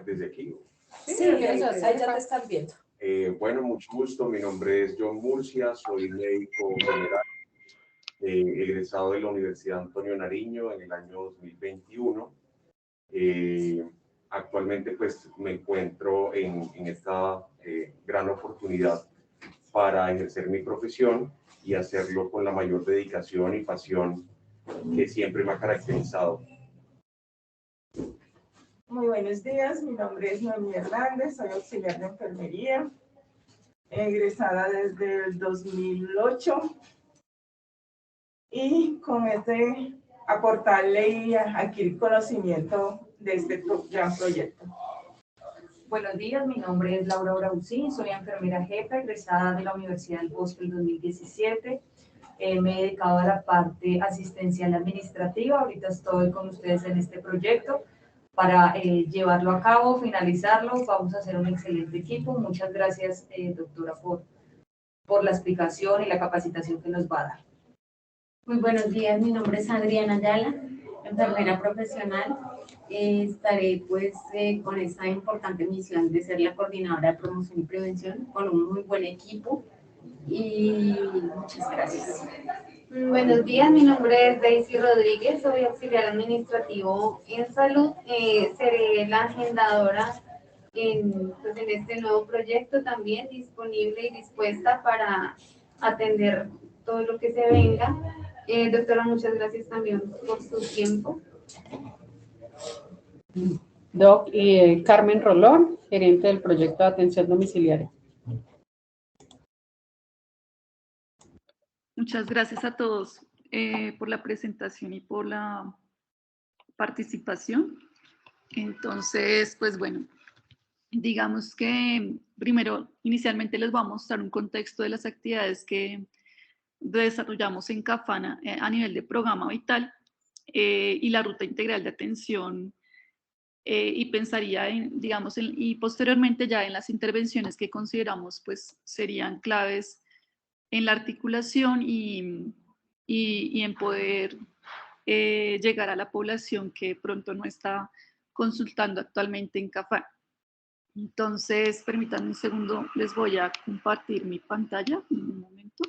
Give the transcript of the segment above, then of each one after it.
desde aquí. Sí, ahí ya te están viendo. Bueno, mucho gusto. Mi nombre es John Murcia, soy médico general, egresado de la Universidad Antonio Nariño en el año 2021. Actualmente pues me encuentro en esta gran oportunidad para ejercer mi profesión y hacerlo con la mayor dedicación y pasión que siempre me ha caracterizado. Muy buenos días, mi nombre es Noemí Hernández, soy auxiliar de enfermería, egresada desde el 2008 y con aportarle y adquirir conocimiento de este gran proyecto. Buenos días, mi nombre es Laura Brausín, soy enfermera jefe, egresada de la Universidad del Bosque en 2017. Me he dedicado a la parte asistencial administrativa, ahorita estoy con ustedes en este proyecto para llevarlo a cabo, finalizarlo. Vamos a hacer un excelente equipo. Muchas gracias, doctora, por la explicación y la capacitación que nos va a dar. Muy buenos días, mi nombre es Adriana Ayala, enfermera profesional. Estaré pues con esta importante misión de ser la coordinadora de promoción y prevención con un muy buen equipo y muchas gracias. Buenos días, mi nombre es Daisy Rodríguez, soy auxiliar administrativo en salud, seré la agendadora en este nuevo proyecto, también disponible y dispuesta para atender todo lo que se venga. Doctora, muchas gracias también por su tiempo. Doc y Carmen Rolón, gerente del proyecto de atención domiciliaria. Muchas gracias a todos por la presentación y por la participación. Entonces, pues bueno, digamos que primero, inicialmente les voy a mostrar un contexto de las actividades que desarrollamos en CAFANA a nivel de programa vital y la ruta integral de atención y pensaría y posteriormente ya en las intervenciones que consideramos pues serían claves en la articulación y en poder llegar a la población que pronto no está consultando actualmente en CAFANA. Entonces, permítanme un segundo, les voy a compartir mi pantalla en un momento.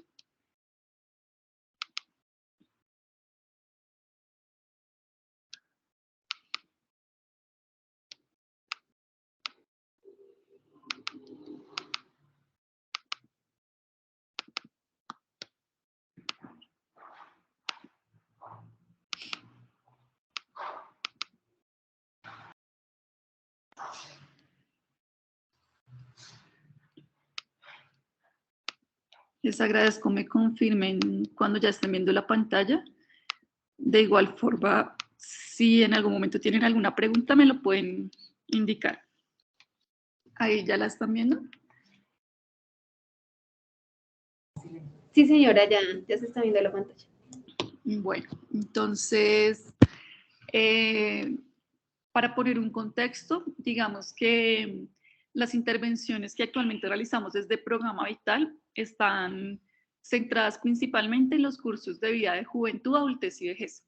Les agradezco me confirmen cuando ya estén viendo la pantalla. De igual forma, si en algún momento tienen alguna pregunta, me lo pueden indicar. Ahí ya la están viendo. Sí, señora, ya se está viendo la pantalla. Bueno, entonces, para poner un contexto, digamos que las intervenciones que actualmente realizamos desde Programa Vital están centradas principalmente en los cursos de vida de juventud, adultez y vejez.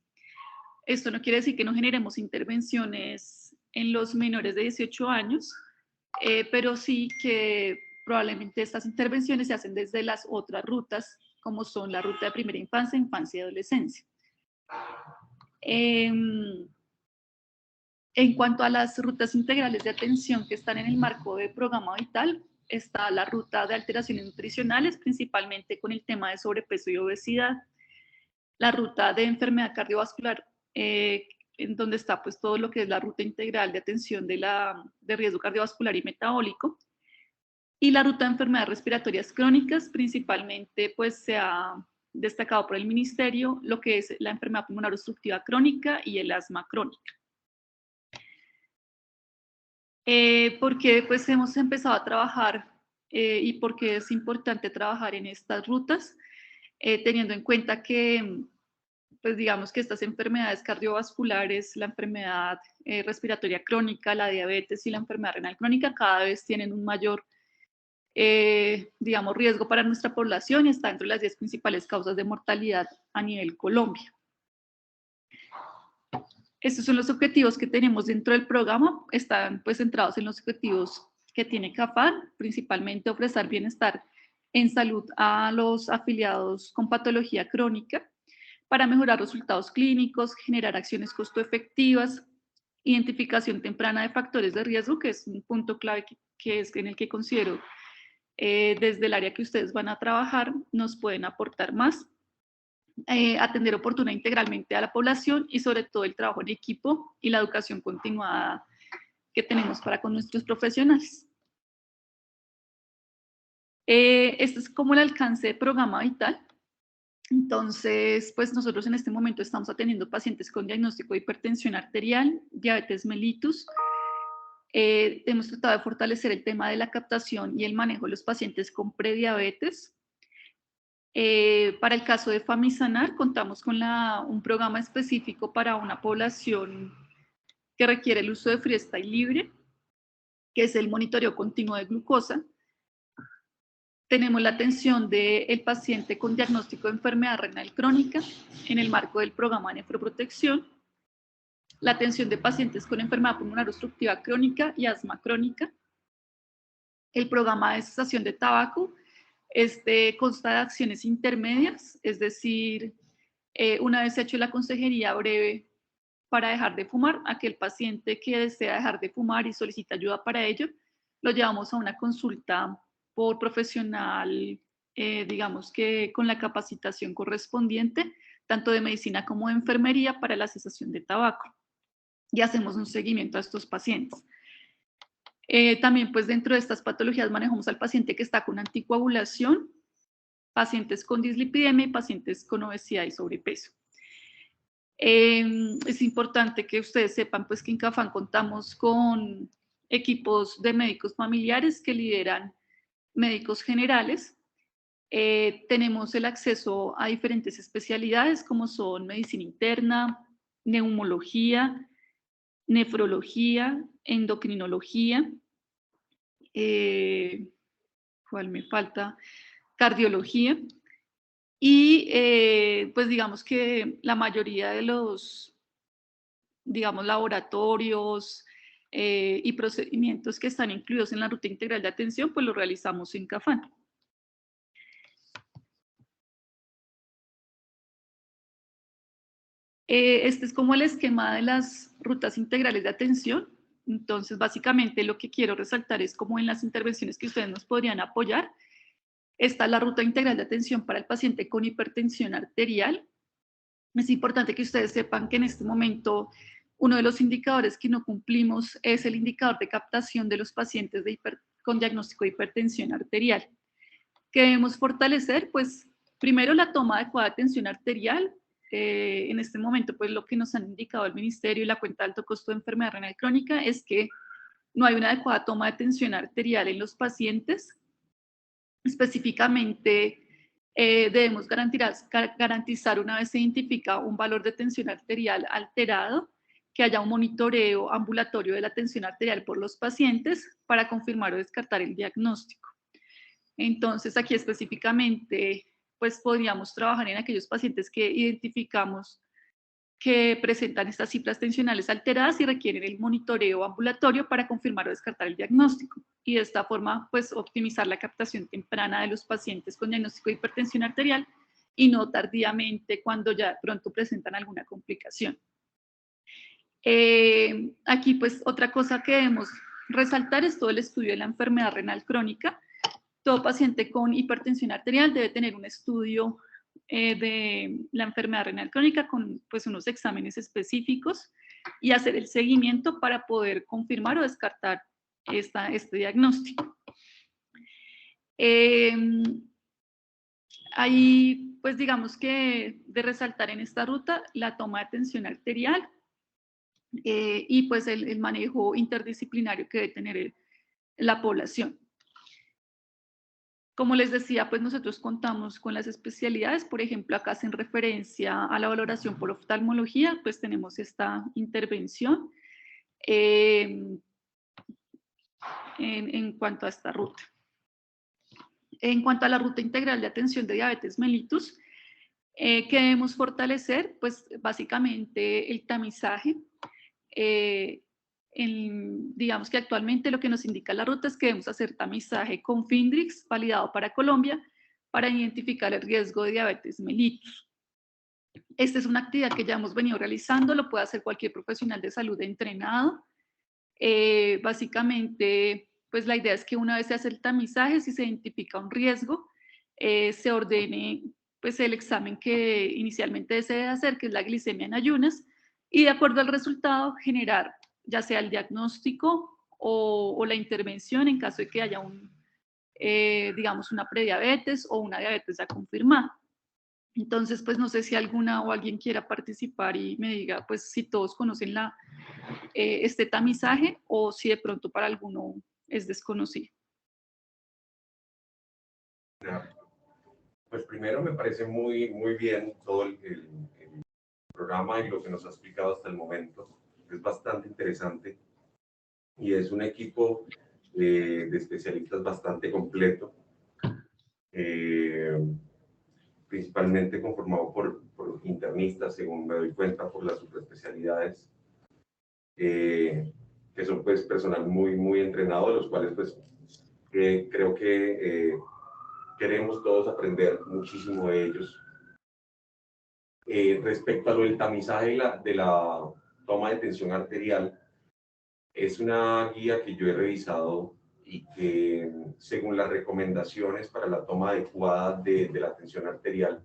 Esto no quiere decir que no generemos intervenciones en los menores de 18 años, pero sí que probablemente estas intervenciones se hacen desde las otras rutas, como son la ruta de primera infancia, infancia y adolescencia. En cuanto a las rutas integrales de atención que están en el marco de Programa Vital, está la ruta de alteraciones nutricionales, principalmente con el tema de sobrepeso y obesidad, la ruta de enfermedad cardiovascular, en donde está pues todo lo que es la ruta integral de atención de riesgo cardiovascular y metabólico, y la ruta de enfermedades respiratorias crónicas, principalmente pues se ha destacado por el ministerio lo que es la enfermedad pulmonar obstructiva crónica y el asma crónica. Porque pues hemos empezado a trabajar y porque es importante trabajar en estas rutas, teniendo en cuenta que pues digamos que estas enfermedades cardiovasculares, la enfermedad respiratoria crónica, la diabetes y la enfermedad renal crónica cada vez tienen un mayor digamos riesgo para nuestra población y está entre las 10 principales causas de mortalidad a nivel Colombia. Estos son los objetivos que tenemos dentro del programa, están pues centrados en los objetivos que tiene CAFAN, principalmente ofrecer bienestar en salud a los afiliados con patología crónica, para mejorar resultados clínicos, generar acciones costo efectivas, identificación temprana de factores de riesgo, que es un punto clave que es en el que considero desde el área que ustedes van a trabajar nos pueden aportar más, atender oportuna integralmente a la población y sobre todo el trabajo en equipo y la educación continuada que tenemos para con nuestros profesionales. Este es como el alcance del programa Vital. Entonces, pues nosotros en este momento estamos atendiendo pacientes con diagnóstico de hipertensión arterial, diabetes mellitus. Hemos tratado de fortalecer el tema de la captación y el manejo de los pacientes con prediabetes. Para el caso de Famisanar, contamos con un programa específico para una población que requiere el uso de freestyle libre, que es el monitoreo continuo de glucosa. Tenemos la atención del paciente con diagnóstico de enfermedad renal crónica en el marco del programa de nefroprotección, la atención de pacientes con enfermedad pulmonar obstructiva crónica y asma crónica, el programa de cesación de tabaco. Consta de acciones intermedias, es decir, una vez hecho la consejería breve para dejar de fumar, aquel paciente que desea dejar de fumar y solicita ayuda para ello, lo llevamos a una consulta por profesional, digamos que con la capacitación correspondiente, tanto de medicina como de enfermería para la cesación de tabaco. Y hacemos un seguimiento a estos pacientes. También pues dentro de estas patologías manejamos al paciente que está con anticoagulación, pacientes con dislipidemia y pacientes con obesidad y sobrepeso. Es importante que ustedes sepan pues que en CAFAN contamos con equipos de médicos familiares que lideran médicos generales. Tenemos el acceso a diferentes especialidades como son medicina interna, neumología, nefrología, endocrinología, ¿cuál me falta? Cardiología. Y pues digamos que la mayoría de los, digamos, laboratorios y procedimientos que están incluidos en la ruta integral de atención, pues lo realizamos en CAFAN. Este es como el esquema de las rutas integrales de atención. Entonces, básicamente lo que quiero resaltar es como en las intervenciones que ustedes nos podrían apoyar. Está la ruta integral de atención para el paciente con hipertensión arterial. Es importante que ustedes sepan que en este momento uno de los indicadores que no cumplimos es el indicador de captación de los pacientes con diagnóstico de hipertensión arterial. ¿Qué debemos fortalecer? Pues primero la toma adecuada de tensión arterial. En este momento, pues lo que nos han indicado el Ministerio y la cuenta de alto costo de enfermedad renal crónica es que no hay una adecuada toma de tensión arterial en los pacientes. Específicamente, debemos garantizar una vez se identifica un valor de tensión arterial alterado, que haya un monitoreo ambulatorio de la tensión arterial por los pacientes para confirmar o descartar el diagnóstico. Entonces, aquí específicamente, pues podríamos trabajar en aquellos pacientes que identificamos que presentan estas cifras tensionales alteradas y requieren el monitoreo ambulatorio para confirmar o descartar el diagnóstico. Y de esta forma, pues optimizar la captación temprana de los pacientes con diagnóstico de hipertensión arterial y no tardíamente cuando ya pronto presentan alguna complicación. Aquí, pues, otra cosa que debemos resaltar es todo el estudio de la enfermedad renal crónica. Todo paciente con hipertensión arterial debe tener un estudio de la enfermedad renal crónica con pues, unos exámenes específicos y hacer el seguimiento para poder confirmar o descartar este diagnóstico. Ahí, pues digamos que de resaltar en esta ruta la toma de tensión arterial y pues el manejo interdisciplinario que debe tener la población. Como les decía, pues nosotros contamos con las especialidades, por ejemplo, acá hacen referencia a la valoración por oftalmología, pues tenemos esta intervención en cuanto a esta ruta. En cuanto a la ruta integral de atención de diabetes mellitus, ¿qué debemos fortalecer? Pues básicamente el tamizaje digamos que actualmente lo que nos indica la ruta es que debemos hacer tamizaje con Findrix, validado para Colombia, para identificar el riesgo de diabetes mellitus. Esta es una actividad que ya hemos venido realizando, lo puede hacer cualquier profesional de salud entrenado. Básicamente, pues la idea es que una vez se hace el tamizaje, si se identifica un riesgo, se ordene pues el examen que inicialmente se debe hacer, que es la glicemia en ayunas, y de acuerdo al resultado generar ya sea el diagnóstico o la intervención en caso de que haya digamos una prediabetes o una diabetes ya confirmada. Entonces, pues no sé si alguna o alguien quiera participar y me diga, pues si todos conocen este tamizaje o si de pronto para alguno es desconocido. Pues primero me parece muy, muy bien todo el programa y lo que nos ha explicado hasta el momento. Es bastante interesante y es un equipo de especialistas bastante completo. Principalmente conformado por internistas, según me doy cuenta, por las subespecialidades, que son pues personal muy, muy entrenado, de los cuales pues creo que queremos todos aprender muchísimo de ellos. Respecto a lo del tamizaje de la toma de tensión arterial, es una guía que yo he revisado y que, según las recomendaciones para la toma adecuada de la tensión arterial,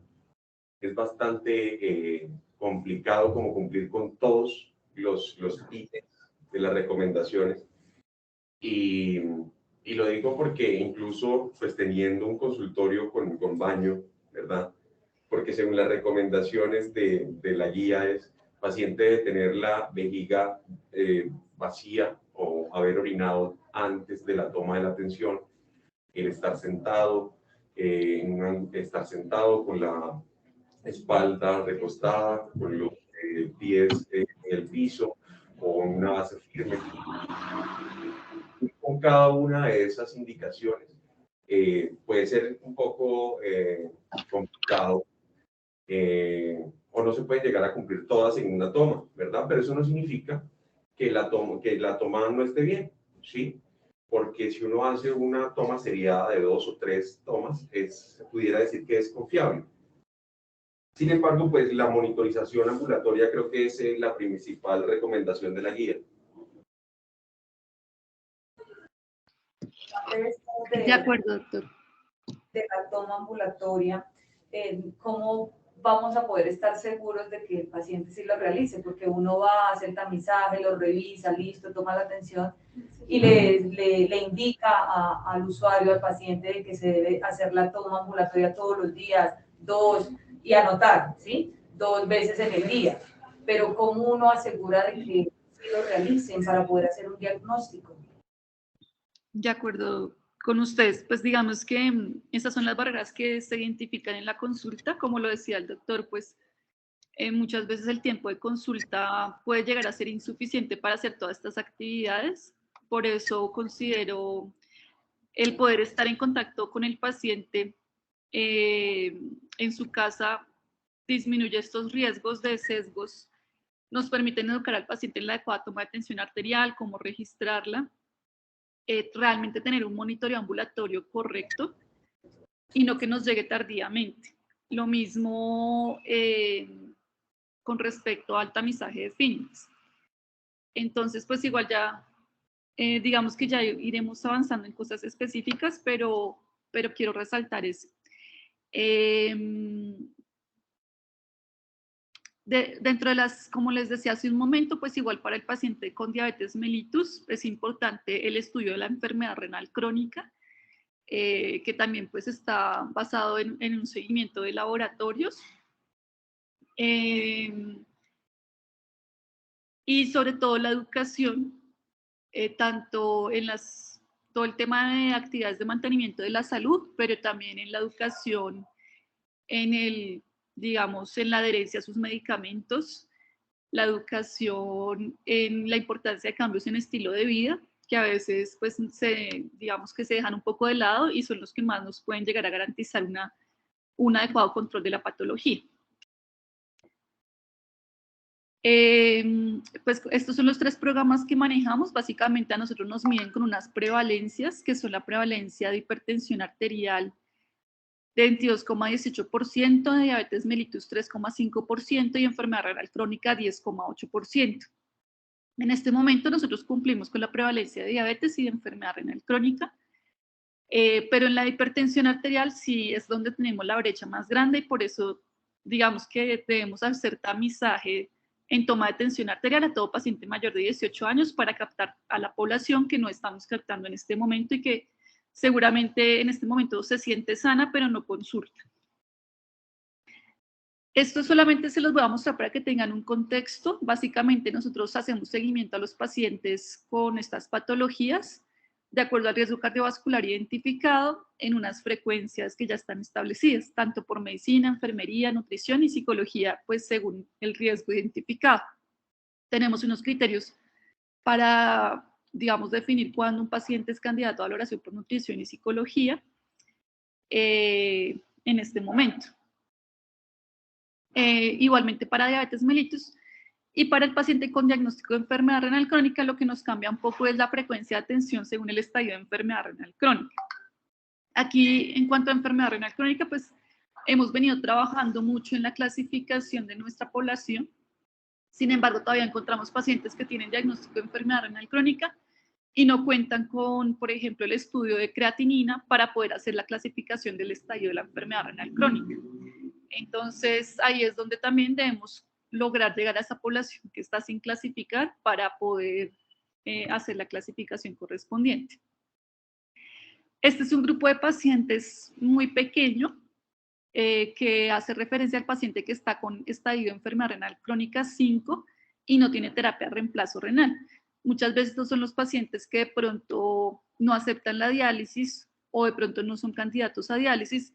es bastante complicado como cumplir con todos los ítems de las recomendaciones. Y lo digo porque incluso pues teniendo un consultorio con baño, ¿verdad? Porque según las recomendaciones de la guía es, paciente debe tener la vejiga vacía o haber orinado antes de la toma de la tensión, el estar sentado, estar sentado con la espalda recostada, con los pies en el piso, con una base firme. Y con cada una de esas indicaciones puede ser un poco complicado o no se puede llegar a cumplir todas en una toma, ¿verdad? Pero eso no significa que la toma no esté bien, ¿sí? Porque si uno hace una toma seriada de 2 o 3 tomas, se pudiera decir que es confiable. Sin embargo, pues la monitorización ambulatoria creo que es la principal recomendación de la guía. De acuerdo, doctor. De la toma ambulatoria, ¿cómo vamos a poder estar seguros de que el paciente sí lo realice? Porque uno va a hacer el tamizaje, lo revisa, listo, toma la atención y le indica al usuario, al paciente, de que se debe hacer la toma ambulatoria todos los días, 2, y anotar, ¿sí? 2 veces en el día. Pero ¿cómo uno asegura de que sí lo realicen para poder hacer un diagnóstico? De acuerdo con ustedes, pues digamos que esas son las barreras que se identifican en la consulta. Como lo decía el doctor, pues muchas veces el tiempo de consulta puede llegar a ser insuficiente para hacer todas estas actividades. Por eso considero el poder estar en contacto con el paciente en su casa disminuye estos riesgos de sesgos, nos permiten educar al paciente en la adecuada toma de tensión arterial, cómo registrarla, realmente tener un monitoreo ambulatorio correcto y no que nos llegue tardíamente. Lo mismo con respecto al tamizaje de Findrix. Entonces, pues igual ya, digamos que ya iremos avanzando en cosas específicas, pero quiero resaltar eso. Dentro de las, como les decía hace un momento, pues igual para el paciente con diabetes mellitus es importante el estudio de la enfermedad renal crónica, que también pues está basado en un seguimiento de laboratorios. Y sobre todo la educación, tanto en todo el tema de actividades de mantenimiento de la salud, pero también en la educación, digamos, en la adherencia a sus medicamentos, la educación en la importancia de cambios en estilo de vida, que a veces, pues, digamos que se dejan un poco de lado y son los que más nos pueden llegar a garantizar un adecuado control de la patología. Pues estos son los 3 programas que manejamos. Básicamente a nosotros nos miden con unas prevalencias, que son la prevalencia de hipertensión arterial de 22,18%, de diabetes mellitus 3,5% y enfermedad renal crónica 10,8%. En este momento nosotros cumplimos con la prevalencia de diabetes y de enfermedad renal crónica, pero en la hipertensión arterial sí es donde tenemos la brecha más grande y por eso digamos que debemos hacer tamizaje en toma de tensión arterial a todo paciente mayor de 18 años para captar a la población que no estamos captando en este momento y que seguramente en este momento se siente sana, pero no consulta. Esto solamente se los voy a mostrar para que tengan un contexto. Básicamente nosotros hacemos seguimiento a los pacientes con estas patologías de acuerdo al riesgo cardiovascular identificado en unas frecuencias que ya están establecidas, tanto por medicina, enfermería, nutrición y psicología, pues según el riesgo identificado. Tenemos unos criterios para, digamos, definir cuándo un paciente es candidato a valoración por nutrición y psicología en este momento. Igualmente para diabetes mellitus y para el paciente con diagnóstico de enfermedad renal crónica, lo que nos cambia un poco es la frecuencia de atención según el estadio de enfermedad renal crónica. Aquí, en cuanto a enfermedad renal crónica, pues hemos venido trabajando mucho en la clasificación de nuestra población. Sin embargo, todavía encontramos pacientes que tienen diagnóstico de enfermedad renal crónica y no cuentan con, por ejemplo, el estudio de creatinina para poder hacer la clasificación del estadio de la enfermedad renal crónica. Entonces, ahí es donde también debemos lograr llegar a esa población que está sin clasificar para poder hacer la clasificación correspondiente. Este es un grupo de pacientes muy pequeño que hace referencia al paciente que está con estadio de enfermedad renal crónica 5 y no tiene terapia de reemplazo renal. Muchas veces estos son los pacientes que de pronto no aceptan la diálisis o de pronto no son candidatos a diálisis,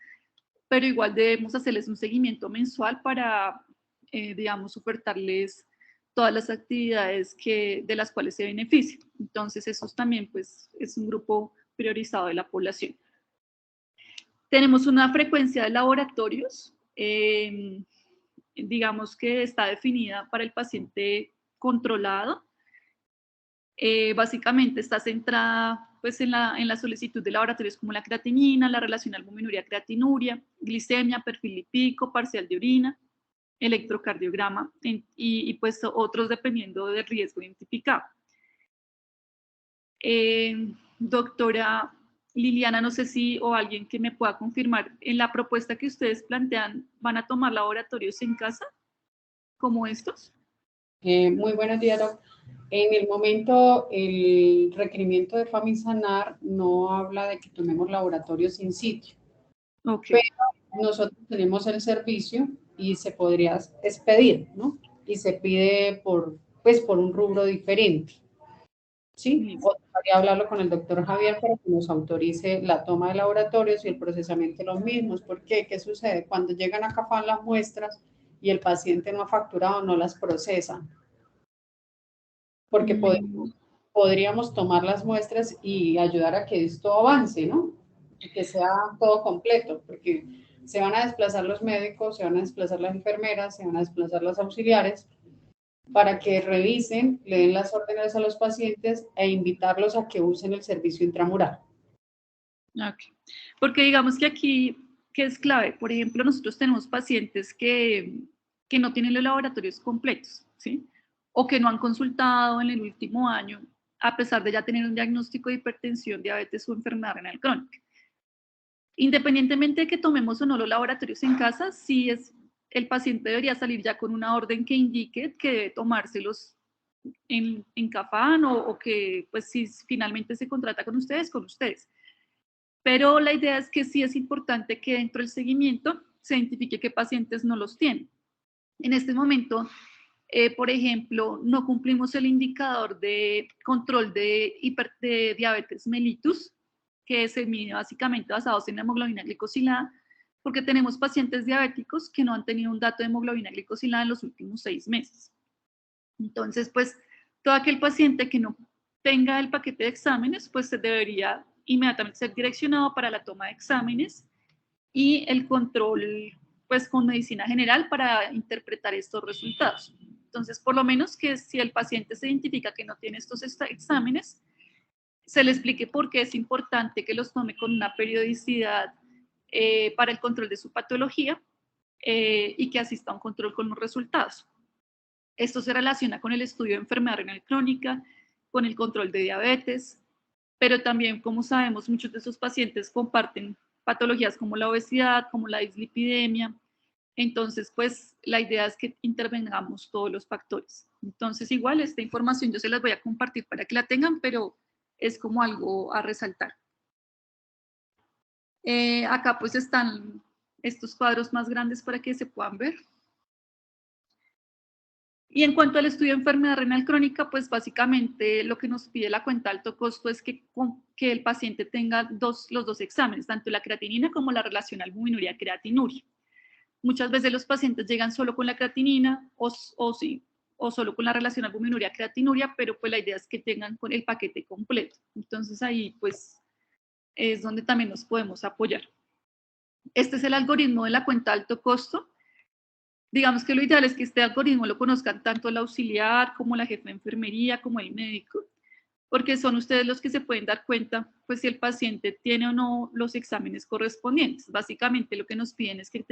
pero igual debemos hacerles un seguimiento mensual para, digamos, ofertarles todas las actividades de las cuales se benefician. Entonces, esos también, pues, es un grupo priorizado de la población. Tenemos una frecuencia de laboratorios, digamos que está definida para el paciente controlado. Básicamente está centrada pues, en la solicitud de laboratorios como la creatinina, la relación albuminuria-creatinuria, glicemia, perfil lipídico, parcial de orina, electrocardiograma y pues otros dependiendo del riesgo identificado. Doctora Liliana, no sé si o alguien que me pueda confirmar, en la propuesta que ustedes plantean, ¿van a tomar laboratorios en casa como estos? Muy buenos días, doctor. En el momento, el requerimiento de Famisanar no habla de que tomemos laboratorios in situ. Okay. Pero nosotros tenemos el servicio y se podría expedir, ¿no? Y se pide por un rubro diferente. ¿Sí? O podría hablarlo con el doctor Javier para que nos autorice la toma de laboratorios y el procesamiento de los mismos. ¿Por qué? ¿Qué sucede? Cuando llegan a CAFAN las muestras y el paciente no ha facturado, no las procesan. Porque podríamos tomar las muestras y ayudar a que esto avance, ¿no? Y que sea todo completo, porque se van a desplazar los médicos, se van a desplazar las enfermeras, se van a desplazar los auxiliares, para que revisen, le den las órdenes a los pacientes e invitarlos a que usen el servicio intramural. Okay. Porque digamos que aquí, ¿qué es clave? Por ejemplo, nosotros tenemos pacientes que no tienen los laboratorios completos, ¿sí? O que no han consultado en el último año, a pesar de ya tener un diagnóstico de hipertensión, diabetes o enfermedad renal crónica. Independientemente de que tomemos o no los laboratorios en casa, sí el paciente debería salir ya con una orden que indique que debe tomárselos en CAFAN o que, pues, si finalmente se contrata con ustedes. Pero la idea es que sí es importante que dentro del seguimiento se identifique qué pacientes no los tienen. En este momento, por ejemplo, no cumplimos el indicador de control de diabetes mellitus, que se mide básicamente basados en la hemoglobina glicosilada, porque tenemos pacientes diabéticos que no han tenido un dato de hemoglobina glicosilada en los últimos 6 meses. Entonces, pues, todo aquel paciente que no tenga el paquete de exámenes, pues se debería inmediatamente ser direccionado para la toma de exámenes y el control, pues, con medicina general para interpretar estos resultados. Entonces, por lo menos que si el paciente se identifica que no tiene estos exámenes, se le explique por qué es importante que los tome con una periodicidad para el control de su patología y que asista a un control con los resultados. Esto se relaciona con el estudio de enfermedad renal crónica, con el control de diabetes, pero también, como sabemos, muchos de esos pacientes comparten patologías como la obesidad, como la dislipidemia. Entonces, pues, la idea es que intervengamos todos los factores. Entonces, igual, esta información yo se las voy a compartir para que la tengan, pero es como algo a resaltar. Acá, pues, están estos cuadros más grandes para que se puedan ver. Y en cuanto al estudio de enfermedad renal crónica, pues básicamente lo que nos pide la cuenta de alto costo es que el paciente tenga los dos exámenes, tanto la creatinina como la relación albuminuria-creatinuria. Muchas veces los pacientes llegan solo con la creatinina o solo con la relación albuminuria-creatinuria, pero pues la idea es que tengan con el paquete completo. Entonces ahí pues es donde también nos podemos apoyar. Este es el algoritmo de la cuenta de alto costo. Digamos que lo ideal es que este algoritmo lo conozcan tanto el auxiliar como la jefa de enfermería, como el médico, porque son ustedes los que se pueden dar cuenta, pues, si el paciente tiene o no los exámenes correspondientes. Básicamente lo que nos piden es que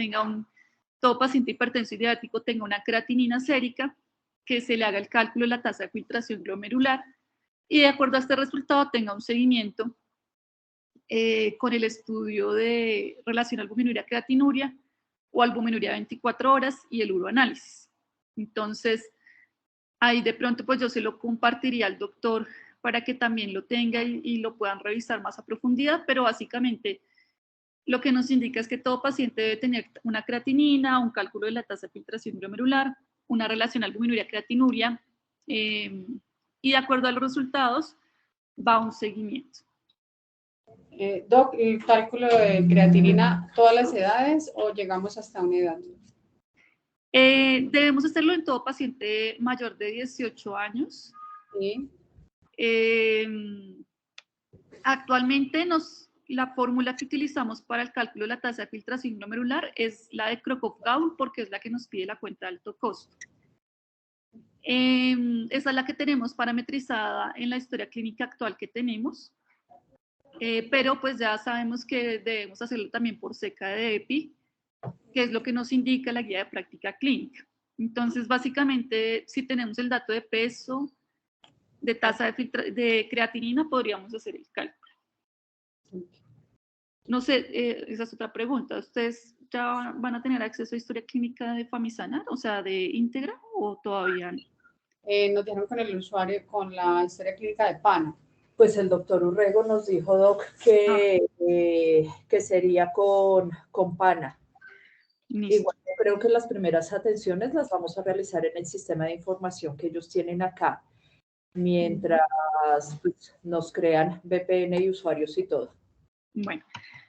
todo paciente hipertenso y diabético tenga una creatinina sérica, que se le haga el cálculo de la tasa de filtración glomerular y de acuerdo a este resultado tenga un seguimiento con el estudio de relación albuminuria-creatinuria o albuminuria 24 horas y el uroanálisis. Entonces, ahí de pronto pues yo se lo compartiría al doctor para que también lo tenga y lo puedan revisar más a profundidad, pero básicamente lo que nos indica es que todo paciente debe tener una creatinina, un cálculo de la tasa de filtración glomerular, una relación albuminuria-creatinuria y de acuerdo a los resultados va un seguimiento. Doc, ¿el cálculo de creatinina todas las edades o llegamos hasta una edad? Debemos hacerlo en todo paciente mayor de 18 años. Sí. Actualmente la fórmula que utilizamos para el cálculo de la tasa de filtración glomerular es la de Crocop-Gaul porque es la que nos pide la cuenta de alto costo. Esa es la que tenemos parametrizada en la historia clínica actual que tenemos. Pero pues ya sabemos que debemos hacerlo también por seca de EPI, que es lo que nos indica la guía de práctica clínica. Entonces, básicamente, si tenemos el dato de peso, de tasa de creatinina, podríamos hacer el cálculo. No sé, esa es otra pregunta. ¿Ustedes ya van a tener acceso a historia clínica de Famisanar, o sea, de íntegra, o todavía no? Nos dejaron con el usuario con la historia clínica de PANA. Pues el doctor Urrego nos dijo, Doc, que sería con PANA. Listo. Igual yo creo que las primeras atenciones las vamos a realizar en el sistema de información que ellos tienen acá, mientras pues, nos crean VPN y usuarios y todo. Bueno,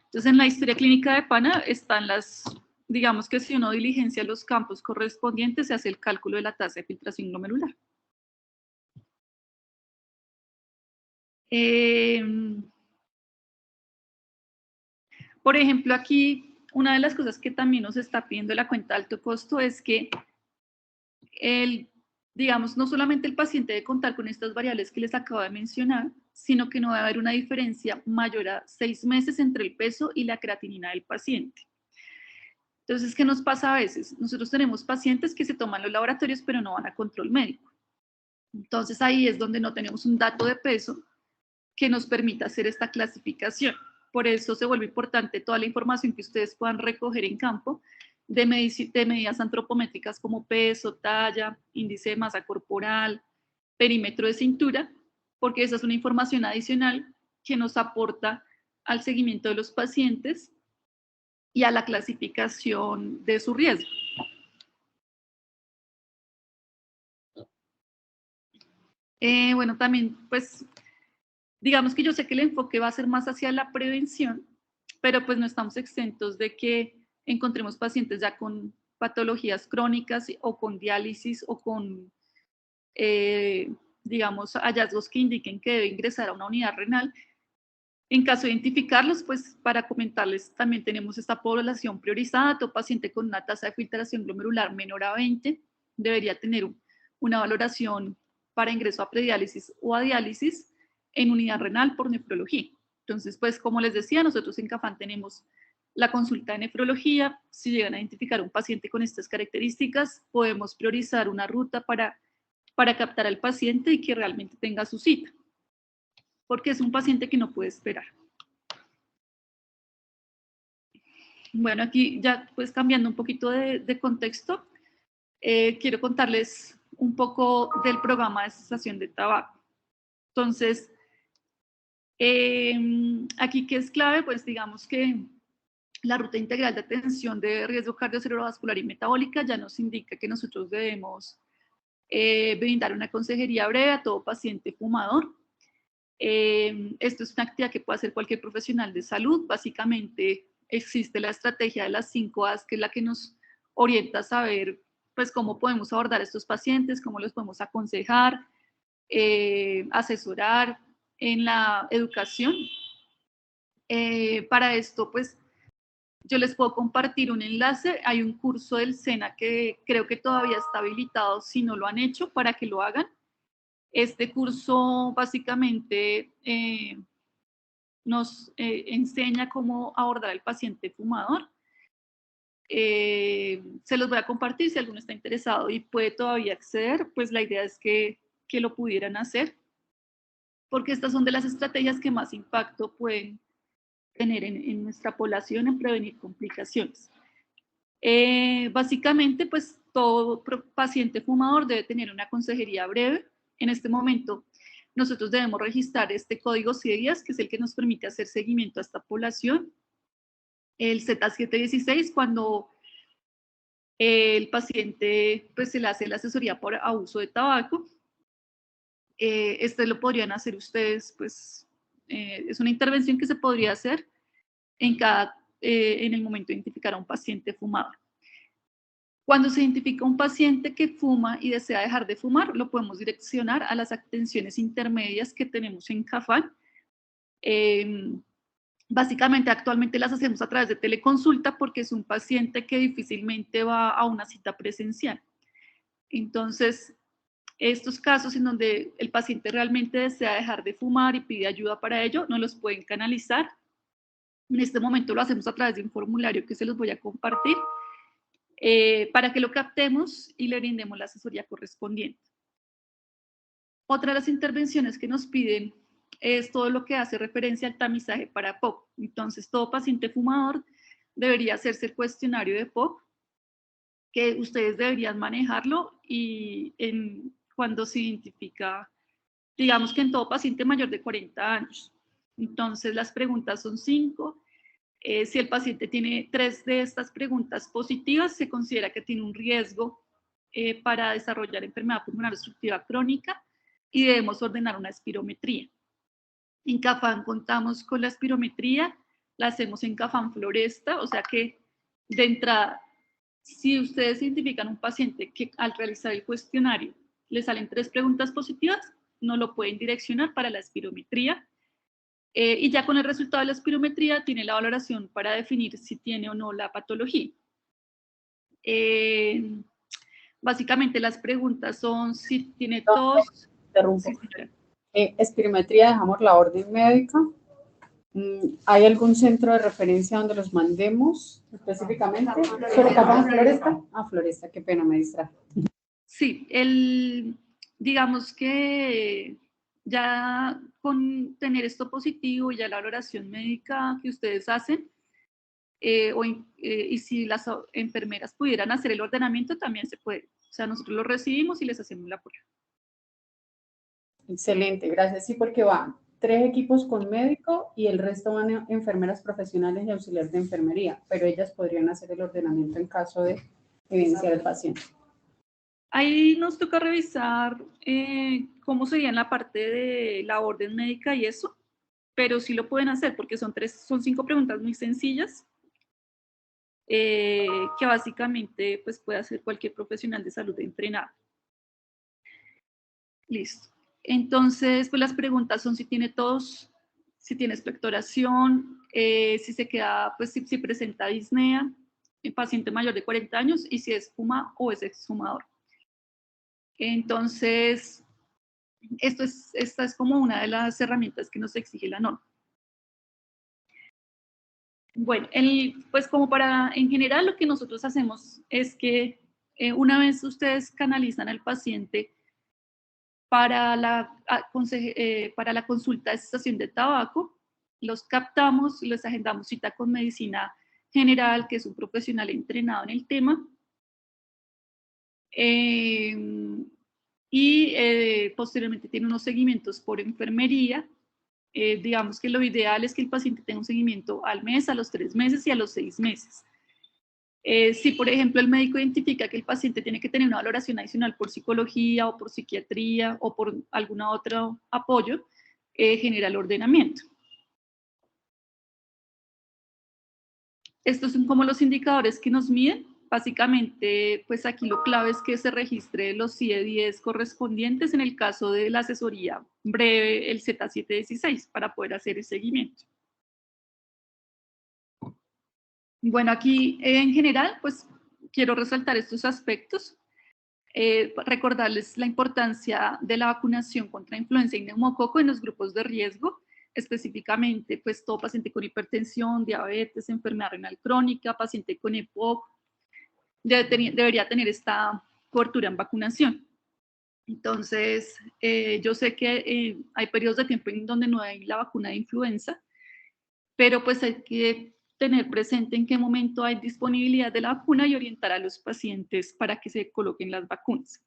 entonces en la historia clínica de PANA están digamos que si uno diligencia los campos correspondientes, se hace el cálculo de la tasa de filtración glomerular. Por ejemplo, aquí una de las cosas que también nos está pidiendo la cuenta de alto costo es que digamos, no solamente el paciente debe contar con estas variables que les acabo de mencionar, sino que no debe haber una diferencia mayor a 6 meses entre el peso y la creatinina del paciente. Entonces, ¿qué nos pasa a veces? Nosotros tenemos pacientes que se toman los laboratorios pero no van a control médico. Entonces, ahí es donde no tenemos un dato de peso que nos permita hacer esta clasificación. Por eso se vuelve importante toda la información que ustedes puedan recoger en campo de medidas antropométricas como peso, talla, índice de masa corporal, perímetro de cintura, porque esa es una información adicional que nos aporta al seguimiento de los pacientes y a la clasificación de su riesgo. Bueno, también, pues, digamos que yo sé que el enfoque va a ser más hacia la prevención, pero pues no estamos exentos de que encontremos pacientes ya con patologías crónicas o con diálisis o con, digamos, hallazgos que indiquen que debe ingresar a una unidad renal. En caso de identificarlos, pues para comentarles, también tenemos esta población priorizada. Todo paciente con una tasa de filtración glomerular menor a 20 debería tener una valoración para ingreso a prediálisis o a diálisis en unidad renal por nefrología. Entonces, pues como les decía, nosotros en CAFAN tenemos la consulta de nefrología. Si llegan a identificar un paciente con estas características, podemos priorizar una ruta para captar al paciente y que realmente tenga su cita, porque es un paciente que no puede esperar. Bueno, aquí ya pues cambiando un poquito de contexto, quiero contarles un poco del programa de cesación de tabaco. Entonces, aquí que es clave, pues digamos que la ruta integral de atención de riesgo cardiovascular y metabólica ya nos indica que nosotros debemos brindar una consejería breve a todo paciente fumador. Esto es una actividad que puede hacer cualquier profesional de salud. Básicamente existe la estrategia de las 5 A's, que es la que nos orienta a saber pues, cómo podemos abordar a estos pacientes, cómo los podemos aconsejar, asesorar en la educación. Para esto, pues, yo les puedo compartir un enlace. Hay un curso del SENA que creo que todavía está habilitado, si no lo han hecho, para que lo hagan. Este curso básicamente nos enseña cómo abordar al paciente fumador. Se los voy a compartir si alguno está interesado y puede todavía acceder, pues la idea es que lo pudieran hacer, porque estas son de las estrategias que más impacto pueden tener en nuestra población en prevenir complicaciones. Básicamente, pues todo paciente fumador debe tener una consejería breve. En este momento, nosotros debemos registrar este código CIE-10, que es el que nos permite hacer seguimiento a esta población. El Z716, cuando el paciente pues, se le hace la asesoría por abuso de tabaco. Este lo podrían hacer ustedes, pues es una intervención que se podría hacer en el momento de identificar a un paciente fumador. Cuando se identifica un paciente que fuma y desea dejar de fumar, lo podemos direccionar a las atenciones intermedias que tenemos en CAFAN. Básicamente, actualmente las hacemos a través de teleconsulta porque es un paciente que difícilmente va a una cita presencial. Entonces, estos casos en donde el paciente realmente desea dejar de fumar y pide ayuda para ello, nos los pueden canalizar. En este momento lo hacemos a través de un formulario que se los voy a compartir para que lo captemos y le brindemos la asesoría correspondiente. Otra de las intervenciones que nos piden es todo lo que hace referencia al tamizaje para POC. Entonces, todo paciente fumador debería hacerse el cuestionario de POC, que ustedes deberían manejarlo y cuando se identifica, digamos que en todo paciente mayor de 40 años. Entonces, las preguntas son 5. Si el paciente tiene 3 de estas preguntas positivas, se considera que tiene un riesgo para desarrollar enfermedad pulmonar obstructiva crónica y debemos ordenar una espirometría. En CAFAN contamos con la espirometría, la hacemos en CAFAN Floresta, o sea que de entrada, si ustedes identifican un paciente que al realizar el cuestionario le salen 3 preguntas positivas, no lo pueden direccionar para la espirometría. Y ya con el resultado de la espirometría tiene la valoración para definir si tiene o no la patología. Básicamente las preguntas son si tiene tos. Interrumpo. Espirometría, dejamos la orden médica. ¿Hay algún centro de referencia donde los mandemos específicamente? ¿Solo CAFAN Floresta? Ah, Floresta, qué pena, me distraje. Sí, digamos que ya con tener esto positivo y ya la valoración médica que ustedes hacen, y si las enfermeras pudieran hacer el ordenamiento, también se puede. O sea, nosotros lo recibimos y les hacemos la prueba. Excelente, gracias. Sí, porque van 3 equipos con médico y el resto van enfermeras profesionales y auxiliares de enfermería, pero ellas podrían hacer el ordenamiento en caso de evidenciar al paciente. Ahí nos toca revisar cómo sería en la parte de la orden médica y eso, pero sí lo pueden hacer porque son 5 preguntas muy sencillas que básicamente pues, puede hacer cualquier profesional de salud entrenado. Listo. Entonces, pues las preguntas son si tiene tos, si tiene expectoración, si se queda, pues si presenta disnea, el paciente mayor de 40 años y si es fuma o es exfumador. Entonces, esta es como una de las herramientas que nos exige la norma. Bueno, pues como en general lo que nosotros hacemos es que una vez ustedes canalizan al paciente para para la consulta de cesación de tabaco, los captamos, les agendamos cita con medicina general, que es un profesional entrenado en el tema, y posteriormente tiene unos seguimientos por enfermería. Digamos que lo ideal es que el paciente tenga un seguimiento al mes, a los 3 meses y a los 6 meses. Si, por ejemplo, el médico identifica que el paciente tiene que tener una valoración adicional por psicología o por psiquiatría o por algún otro apoyo, genera el ordenamiento. Estos son como los indicadores que nos miden. Básicamente, pues aquí lo clave es que se registre los CIE-10 correspondientes en el caso de la asesoría breve, el Z716, para poder hacer el seguimiento. Bueno, aquí en general, pues quiero resaltar estos aspectos, recordarles la importancia de la vacunación contra influenza y neumococo en los grupos de riesgo, específicamente pues todo paciente con hipertensión, diabetes, enfermedad renal crónica, paciente con EPOC, debería tener esta cobertura en vacunación. Entonces, yo sé que hay periodos de tiempo en donde no hay la vacuna de influenza, pero pues hay que tener presente en qué momento hay disponibilidad de la vacuna y orientar a los pacientes para que se coloquen las vacunas.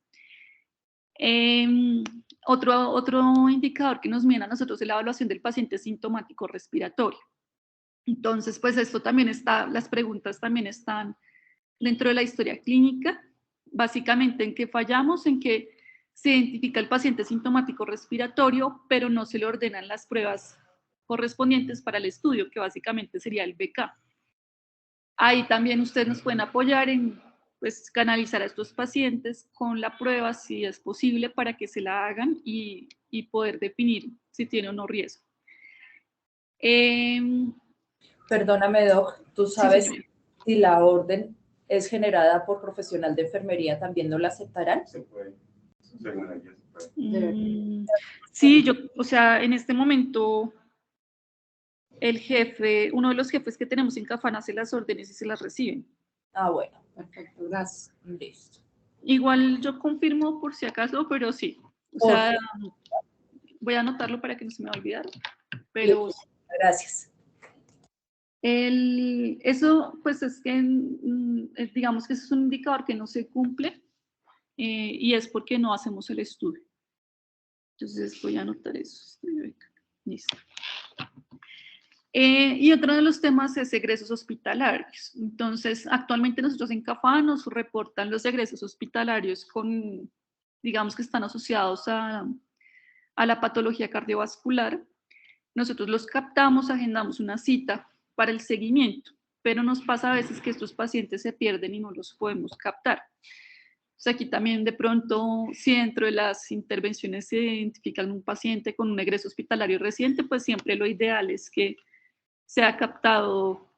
Otro indicador que nos mide a nosotros es la evaluación del paciente sintomático respiratorio. Entonces, pues esto también está, las preguntas también están dentro de la historia clínica, básicamente en que fallamos, en que se identifica el paciente sintomático respiratorio, pero no se le ordenan las pruebas correspondientes para el estudio, que básicamente sería el BK. Ahí también ustedes nos pueden apoyar en pues, canalizar a estos pacientes con la prueba, si es posible, para que se la hagan y poder definir si tiene o no riesgo. Perdóname, Doc, ¿tú sabes Sí, si la orden es generada por profesional de enfermería, también no la aceptarán? Se puede. Según la guía se puede. Sí, o sea, en este momento el jefe, uno de los jefes que tenemos en Cafán hace las órdenes y se las reciben. Ah, bueno. Perfecto, gracias. Listo. Igual yo confirmo por si acaso, pero sí. O sea, voy a anotarlo para que no se me va a olvidar. Pero gracias. Eso, pues es que, digamos que ese es un indicador que no se cumple y es porque no hacemos el estudio. Entonces voy a anotar eso. Listo. Y otro de los temas es egresos hospitalarios. Entonces, actualmente nosotros en CAFA nos reportan los egresos hospitalarios con, digamos que están asociados a la patología cardiovascular. Nosotros los captamos, agendamos una cita para el seguimiento, pero nos pasa a veces que estos pacientes se pierden y no los podemos captar. Entonces aquí también de pronto, si dentro de las intervenciones se identifica un paciente con un egreso hospitalario reciente, pues siempre lo ideal es que sea captado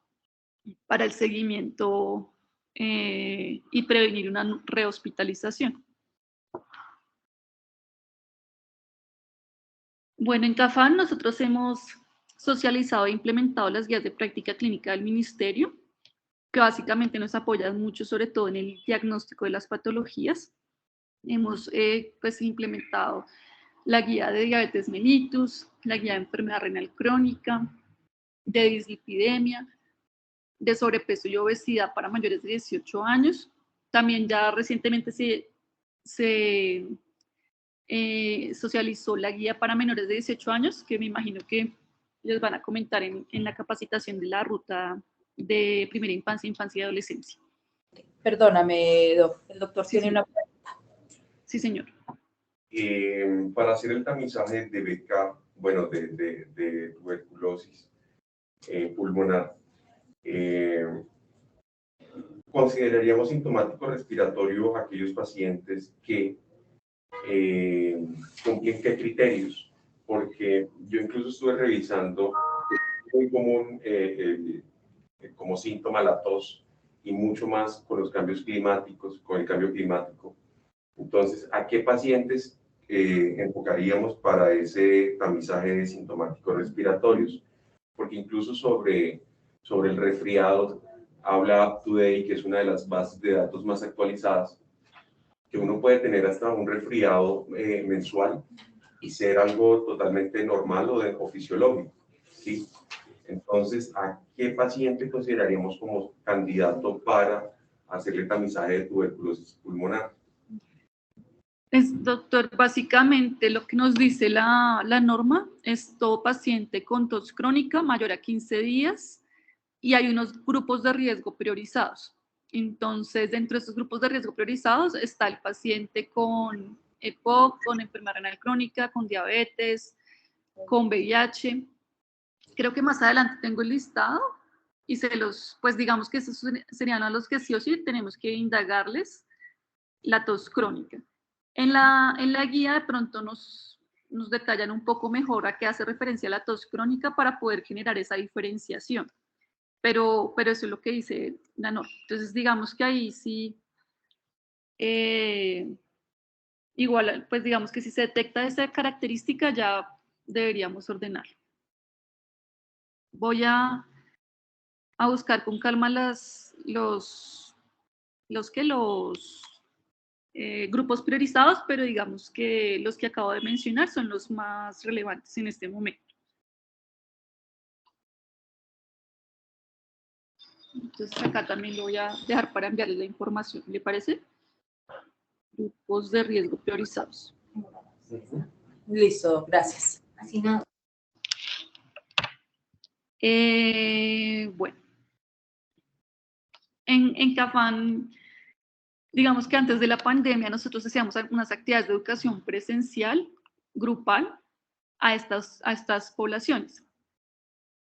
para el seguimiento y prevenir una rehospitalización. Bueno, en CAFAN nosotros hemos socializado e implementado las guías de práctica clínica del ministerio, que básicamente nos apoyan mucho, sobre todo en el diagnóstico de las patologías. Hemos pues, implementado la guía de diabetes mellitus, la guía de enfermedad renal crónica, de dislipidemia, de sobrepeso y obesidad para mayores de 18 años. También ya recientemente se socializó la guía para menores de 18 años, que me imagino que les van a comentar en la capacitación de la ruta de primera infancia, infancia y adolescencia. Perdóname, Doc, el doctor Sí, tiene señor. una pregunta. Sí, señor. Para hacer el tamizaje de BK, bueno, de tuberculosis pulmonar, consideraríamos sintomático respiratorio aquellos pacientes que cumplen qué criterios, porque yo incluso estuve revisando, muy común como síntoma la tos y mucho más con los cambios climáticos, con el cambio climático. Entonces, ¿a qué pacientes enfocaríamos para ese tamizaje de sintomáticos respiratorios? Porque incluso sobre el resfriado habla UpToDate, que es una de las bases de datos más actualizadas, que uno puede tener hasta un resfriado mensual y ser algo totalmente normal o fisiológico, ¿sí? Entonces, ¿a qué paciente consideraríamos como candidato para hacerle tamizaje de tuberculosis pulmonar? Doctor, básicamente lo que nos dice la norma es todo paciente con tos crónica mayor a 15 días y hay unos grupos de riesgo priorizados. Entonces, dentro de esos grupos de riesgo priorizados está el paciente con EPOC, con enfermedad renal crónica, con diabetes, con VIH. Creo que más adelante tengo el listado y pues digamos que esos serían a los que sí o sí tenemos que indagarles la tos crónica. En la guía de pronto nos detallan un poco mejor a qué hace referencia la tos crónica para poder generar esa diferenciación. Pero eso es lo que dice la norma. Entonces, digamos que ahí sí, igual, pues digamos que si se detecta esa característica ya deberíamos ordenarlo. Voy a buscar con calma los grupos priorizados, pero digamos que los que acabo de mencionar son los más relevantes en este momento. Entonces acá también lo voy a dejar para enviarles la información, ¿le parece? Grupos de riesgo priorizados. Listo, gracias. Así no. Bueno, en CAFAN, digamos que antes de la pandemia nosotros hacíamos algunas actividades de educación presencial, grupal, a estas poblaciones.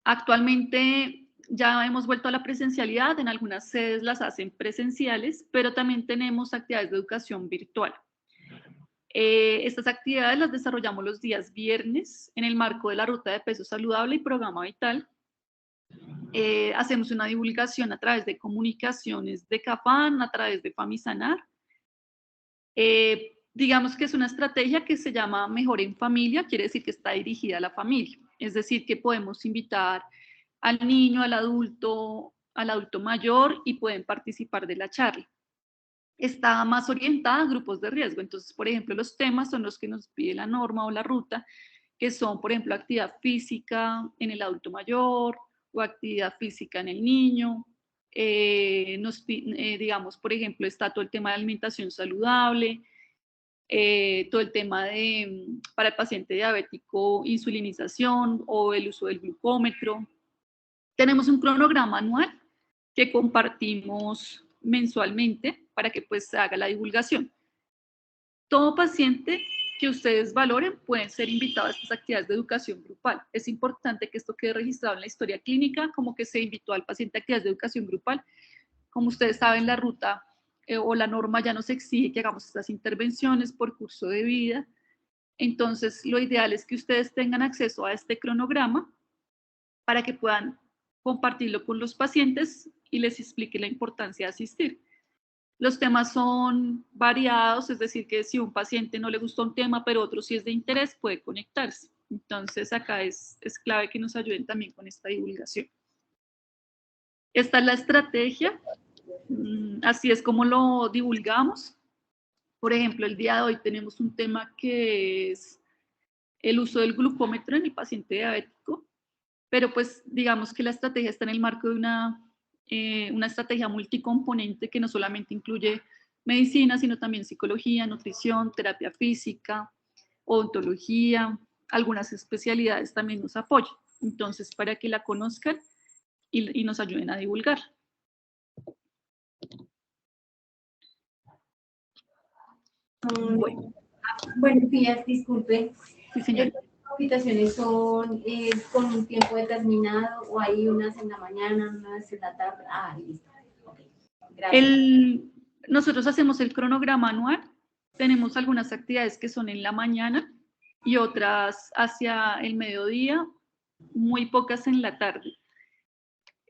Actualmente ya hemos vuelto a la presencialidad, en algunas sedes las hacen presenciales, pero también tenemos actividades de educación virtual. Estas actividades las desarrollamos los días viernes en el marco de la Ruta de Peso Saludable y Programa Vital. Hacemos una divulgación a través de comunicaciones de CAFAN, a través de Famisanar. Digamos que es una estrategia que se llama Mejor en Familia, quiere decir que está dirigida a la familia. Es decir, que podemos invitar al niño, al adulto mayor y pueden participar de la charla. Está más orientada a grupos de riesgo. Entonces, por ejemplo, los temas son los que nos pide la norma o la ruta, que son, por ejemplo, actividad física en el adulto mayor o actividad física en el niño. Digamos, por ejemplo, está todo el tema de alimentación saludable, todo el tema para el paciente diabético, insulinización o el uso del glucómetro. Tenemos un cronograma anual que compartimos mensualmente para que pues se haga la divulgación. Todo paciente que ustedes valoren pueden ser invitados a estas actividades de educación grupal. Es importante que esto quede registrado en la historia clínica, como que se invitó al paciente a actividades de educación grupal. Como ustedes saben, la ruta o la norma ya nos exige que hagamos estas intervenciones por curso de vida. Entonces, lo ideal es que ustedes tengan acceso a este cronograma para que puedan compartirlo con los pacientes y les explique la importancia de asistir. Los temas son variados, es decir, que si a un paciente no le gusta un tema, pero otro sí es de interés, puede conectarse. Entonces, acá es clave que nos ayuden también con esta divulgación. Esta es la estrategia, así es como lo divulgamos. Por ejemplo, el día de hoy tenemos un tema que es el uso del glucómetro en el paciente diabético, pero pues digamos que la estrategia está en el marco de una estrategia multicomponente que no solamente incluye medicina, sino también psicología, nutrición, terapia física, odontología, algunas especialidades también nos apoyan. Entonces, para que la conozcan y nos ayuden a divulgar. Bueno. Buenos días, disculpe. Sí, señor. ¿Estas capacitaciones son con un tiempo determinado o hay unas en la mañana, unas en la tarde? Ah, listo. Okay. Gracias. Nosotros hacemos el cronograma anual. Tenemos algunas actividades que son en la mañana y otras hacia el mediodía, muy pocas en la tarde.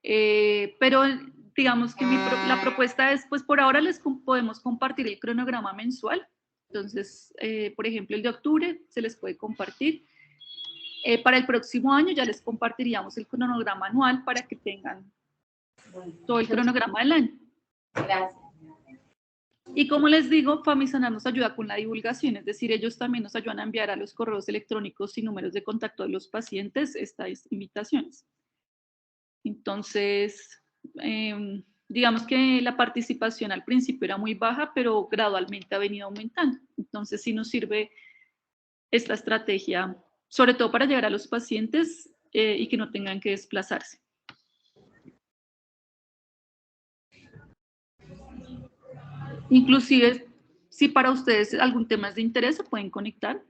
Pero digamos que la propuesta es, pues por ahora les podemos compartir el cronograma mensual Entonces, por ejemplo, el de octubre se les puede compartir. Para el próximo año ya les compartiríamos el cronograma anual para que tengan todo el cronograma del año. Gracias. Y como les digo, Famisanar nos ayuda con la divulgación, es decir, ellos también nos ayudan a enviar a los correos electrónicos y números de contacto de los pacientes estas invitaciones. Entonces, digamos que la participación al principio era muy baja, pero gradualmente ha venido aumentando. Entonces, sí nos sirve esta estrategia, sobre todo para llegar a los pacientes y que no tengan que desplazarse. Inclusive, si para ustedes algún tema es de interés, se pueden conectar,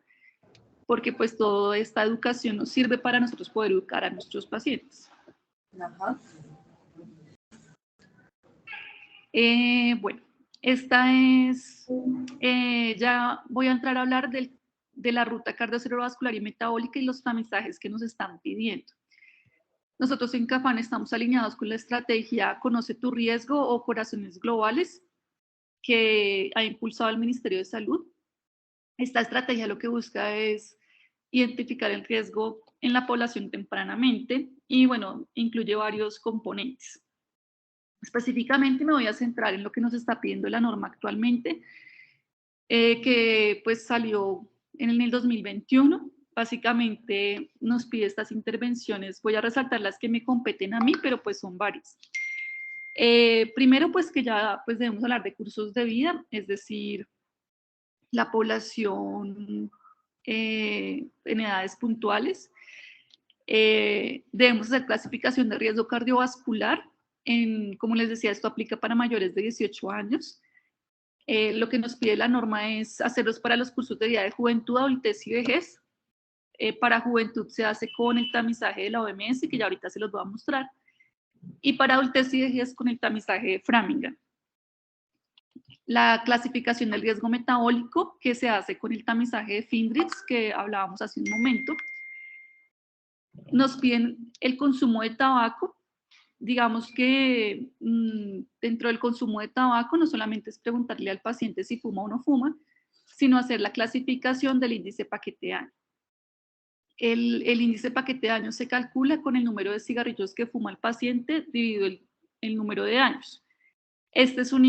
porque pues toda esta educación nos sirve para nosotros poder educar a nuestros pacientes. Ajá. Bueno, esta es, ya voy a entrar a hablar de la ruta cardiovascular y metabólica y los tamizajes que nos están pidiendo. Nosotros en CAFAN estamos alineados con la estrategia Conoce tu riesgo o Corazones Globales, que ha impulsado el Ministerio de Salud. Esta estrategia lo que busca es identificar el riesgo en la población tempranamente y, bueno, incluye varios componentes. Específicamente me voy a centrar en lo que nos está pidiendo la norma actualmente, que pues salió en el 2021. Básicamente nos pide estas intervenciones. Voy a resaltar las que me competen a mí, pero pues son varias. Primero, pues que ya pues debemos hablar de cursos de vida, es decir, la población en edades puntuales. Debemos hacer clasificación de riesgo cardiovascular. Como les decía, esto aplica para mayores de 18 años. Lo que nos pide la norma es hacerlos para los cursos de vida de juventud, adultez y vejez. Para juventud se hace con el tamizaje de la OMS, que ya ahorita se los voy a mostrar. Y para adultez y vejez con el tamizaje de Framingham. La clasificación del riesgo metabólico, que se hace con el tamizaje de Findrix, que hablábamos hace un momento. Nos piden el consumo de tabaco. Digamos que dentro del consumo de tabaco no solamente es preguntarle al paciente si fuma o no fuma, sino hacer la clasificación del índice paquete de año. El índice paquete de años se calcula con el número de cigarrillos que fuma el paciente dividido el número de años. Este es como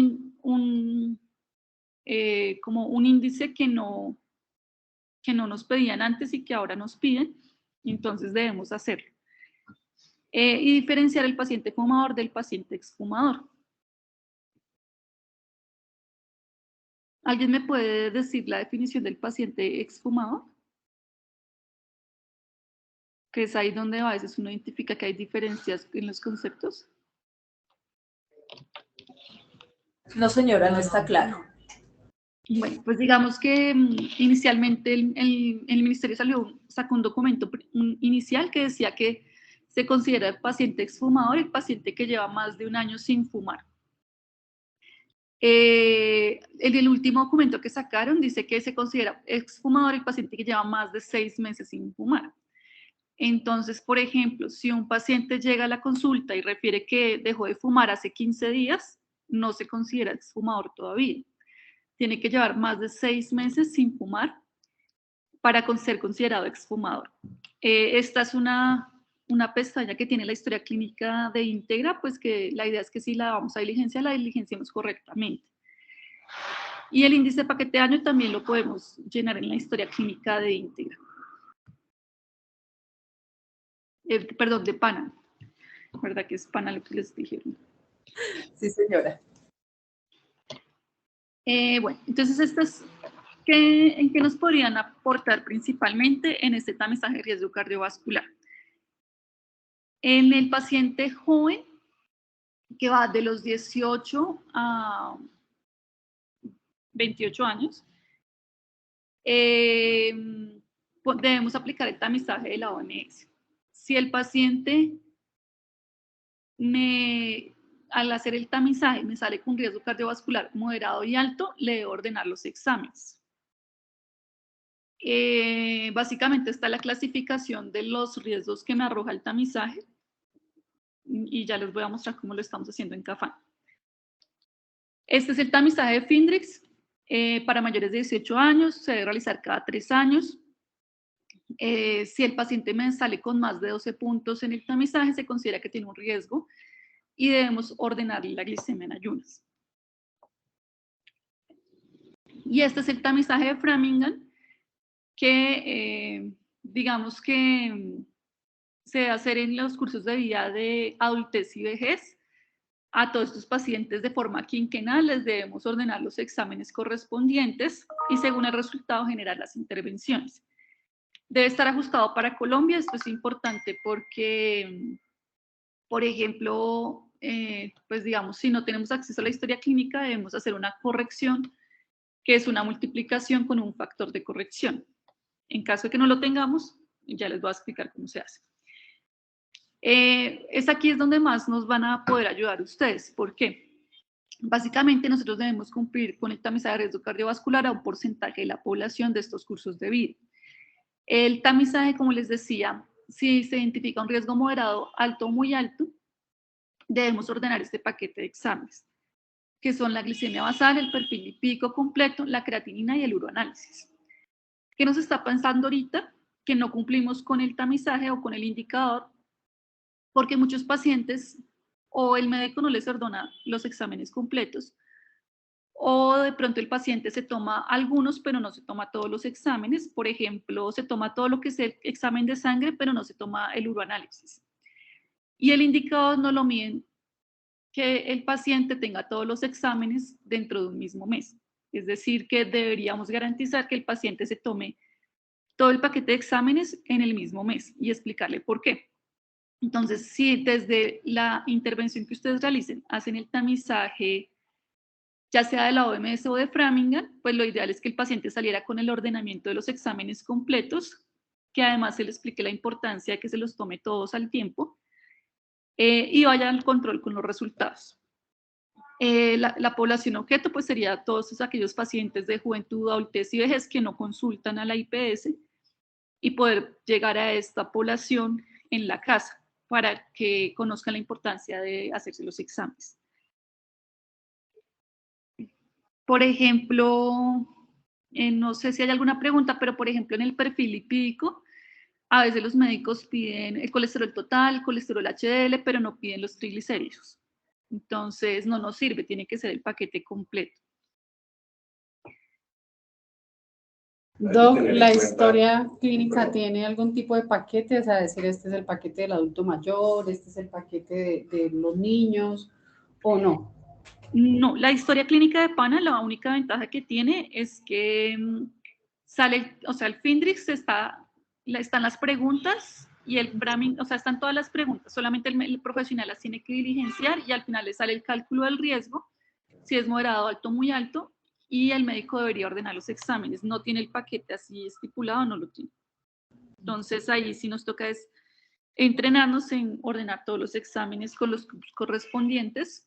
un índice que no nos pedían antes y que ahora nos piden, entonces debemos hacerlo. Y diferenciar el paciente fumador del paciente exfumador. ¿Alguien me puede decir la definición del paciente exfumador? Que es ahí donde a veces uno identifica que hay diferencias en los conceptos. No, señora, no está claro. Bueno, pues digamos que inicialmente el Ministerio sacó un documento inicial que decía que se considera el paciente exfumador el paciente que lleva más de un año sin fumar. El último documento que sacaron dice que se considera exfumador el paciente que lleva más de 6 meses sin fumar. Entonces, por ejemplo, si un paciente llega a la consulta y refiere que dejó de fumar hace 15 días, no se considera exfumador todavía. Tiene que llevar más de 6 meses sin fumar para ser considerado exfumador. Esta es una pestaña que tiene la historia clínica de Integra, pues que la idea es que si la vamos a diligenciar, la diligenciemos correctamente. Y el índice de paquete de año también lo podemos llenar en la historia clínica de Integra. Perdón, de PANA. ¿Verdad que es PANA lo que les dijeron? Sí, señora. Bueno, entonces estas, ¿en qué nos podrían aportar principalmente en este tamizaje de riesgo cardiovascular? En el paciente joven, que va de los 18 a 28 años, debemos aplicar el tamizaje de la OMS. Si el paciente al hacer el tamizaje me sale con riesgo cardiovascular moderado y alto, le debo ordenar los exámenes. Básicamente está la clasificación de los riesgos que me arroja el tamizaje y ya les voy a mostrar cómo lo estamos haciendo en CAFAN. Este es el tamizaje de Findrix. Para mayores de 18 años se debe realizar cada 3 años. Si el paciente me sale con más de 12 puntos en el tamizaje, se considera que tiene un riesgo y debemos ordenarle la glicemia en ayunas. Y este es el tamizaje de Framingham, que digamos que se debe hacer en los cursos de vida de adultez y vejez. A todos estos pacientes de forma quinquenal les debemos ordenar los exámenes correspondientes y según el resultado generar las intervenciones. Debe estar ajustado para Colombia. Esto es importante porque, por ejemplo, pues digamos, si no tenemos acceso a la historia clínica, debemos hacer una corrección, que es una multiplicación con un factor de corrección. En caso de que no lo tengamos, ya les voy a explicar cómo se hace. Aquí es donde más nos van a poder ayudar ustedes. ¿Por qué? Básicamente nosotros debemos cumplir con el tamizaje de riesgo cardiovascular a un porcentaje de la población de estos cursos de vida. El tamizaje, como les decía, si se identifica un riesgo moderado, alto o muy alto, debemos ordenar este paquete de exámenes, que son la glicemia basal, el perfil lipídico completo, la creatinina y el uroanálisis. ¿Qué nos está pensando ahorita? Que no cumplimos con el tamizaje o con el indicador, porque muchos pacientes o el médico no les ordena los exámenes completos, o de pronto el paciente se toma algunos, pero no se toma todos los exámenes. Por ejemplo, se toma todo lo que es el examen de sangre, pero no se toma el uroanálisis. Y el indicador no lo miden que el paciente tenga todos los exámenes dentro de un mismo mes. Es decir, que deberíamos garantizar que el paciente se tome todo el paquete de exámenes en el mismo mes y explicarle por qué. Entonces, si desde la intervención que ustedes realicen hacen el tamizaje, ya sea de la OMS o de Framingham, pues lo ideal es que el paciente saliera con el ordenamiento de los exámenes completos, que además se le explique la importancia de que se los tome todos al tiempo, y vaya al control con los resultados. La población objeto pues sería todos aquellos pacientes de juventud, adultez y vejez que no consultan a la IPS, y poder llegar a esta población en la casa para que conozcan la importancia de hacerse los exámenes. Por ejemplo, no sé si hay alguna pregunta, pero por ejemplo en el perfil lipídico, a veces los médicos piden el colesterol total, el colesterol HDL, pero no piden los triglicéridos. Entonces no nos sirve, tiene que ser el paquete completo. Doc, ¿la historia clínica tiene algún tipo de paquete? O sea, decir, este es el paquete del adulto mayor, este es el paquete de los niños, ¿o no? No, la historia clínica de PANA, la única ventaja que tiene es que sale, o sea, el FINDRIX están las preguntas y el Framingham, o sea, están todas las preguntas, solamente el profesional las tiene que diligenciar y al final le sale el cálculo del riesgo, si es moderado, alto, muy alto, y el médico debería ordenar los exámenes. No tiene el paquete así estipulado, no lo tiene. Entonces ahí sí nos toca es entrenarnos en ordenar todos los exámenes con los correspondientes,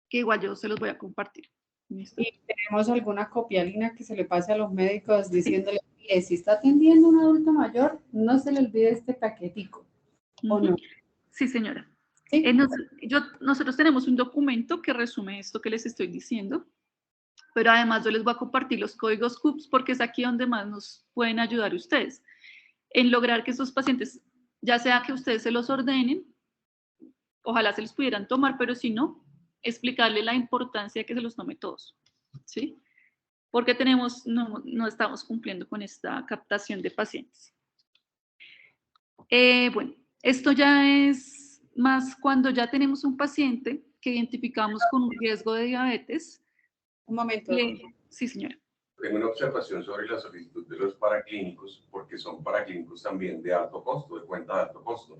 que igual yo se los voy a compartir. ¿Listo? ¿Y tenemos alguna copialina que se le pase a los médicos diciéndole, mire, si está atendiendo un adulto mayor, no se le olvide este paquetico, ¿o no? Sí, señora. ¿Sí? Nosotros tenemos un documento que resume esto que les estoy diciendo, pero además yo les voy a compartir los códigos CUPS porque es aquí donde más nos pueden ayudar ustedes en lograr que esos pacientes, ya sea que ustedes se los ordenen, ojalá se los pudieran tomar, pero si no, explicarle la importancia de que se los tome todos, ¿sí? Porque no estamos cumpliendo con esta captación de pacientes. Bueno, esto ya es más cuando ya tenemos un paciente que identificamos con un riesgo de diabetes. Un momento. Sí, señora. Tengo una observación sobre la solicitud de los paraclínicos, porque son paraclínicos también de alto costo, de cuenta de alto costo.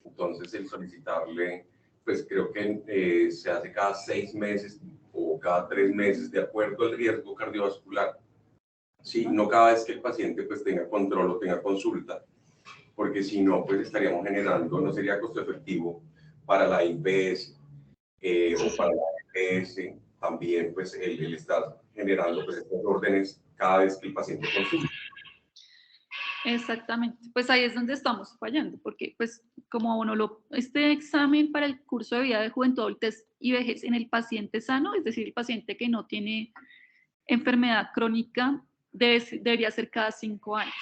Entonces, el solicitarle, pues creo que se hace cada 6 meses o cada 3 meses, de acuerdo al riesgo cardiovascular. Sí, no cada vez que el paciente pues tenga control o tenga consulta, porque si no, pues estaríamos generando, no sería costo efectivo para la IPS o para la EPS, también pues el estar generando pues estos órdenes cada vez que el paciente consulta. Exactamente, pues ahí es donde estamos fallando, porque pues como este examen para el curso de vida de juventud, adultez y vejez en el paciente sano, es decir, el paciente que no tiene enfermedad crónica debería ser cada 5 años.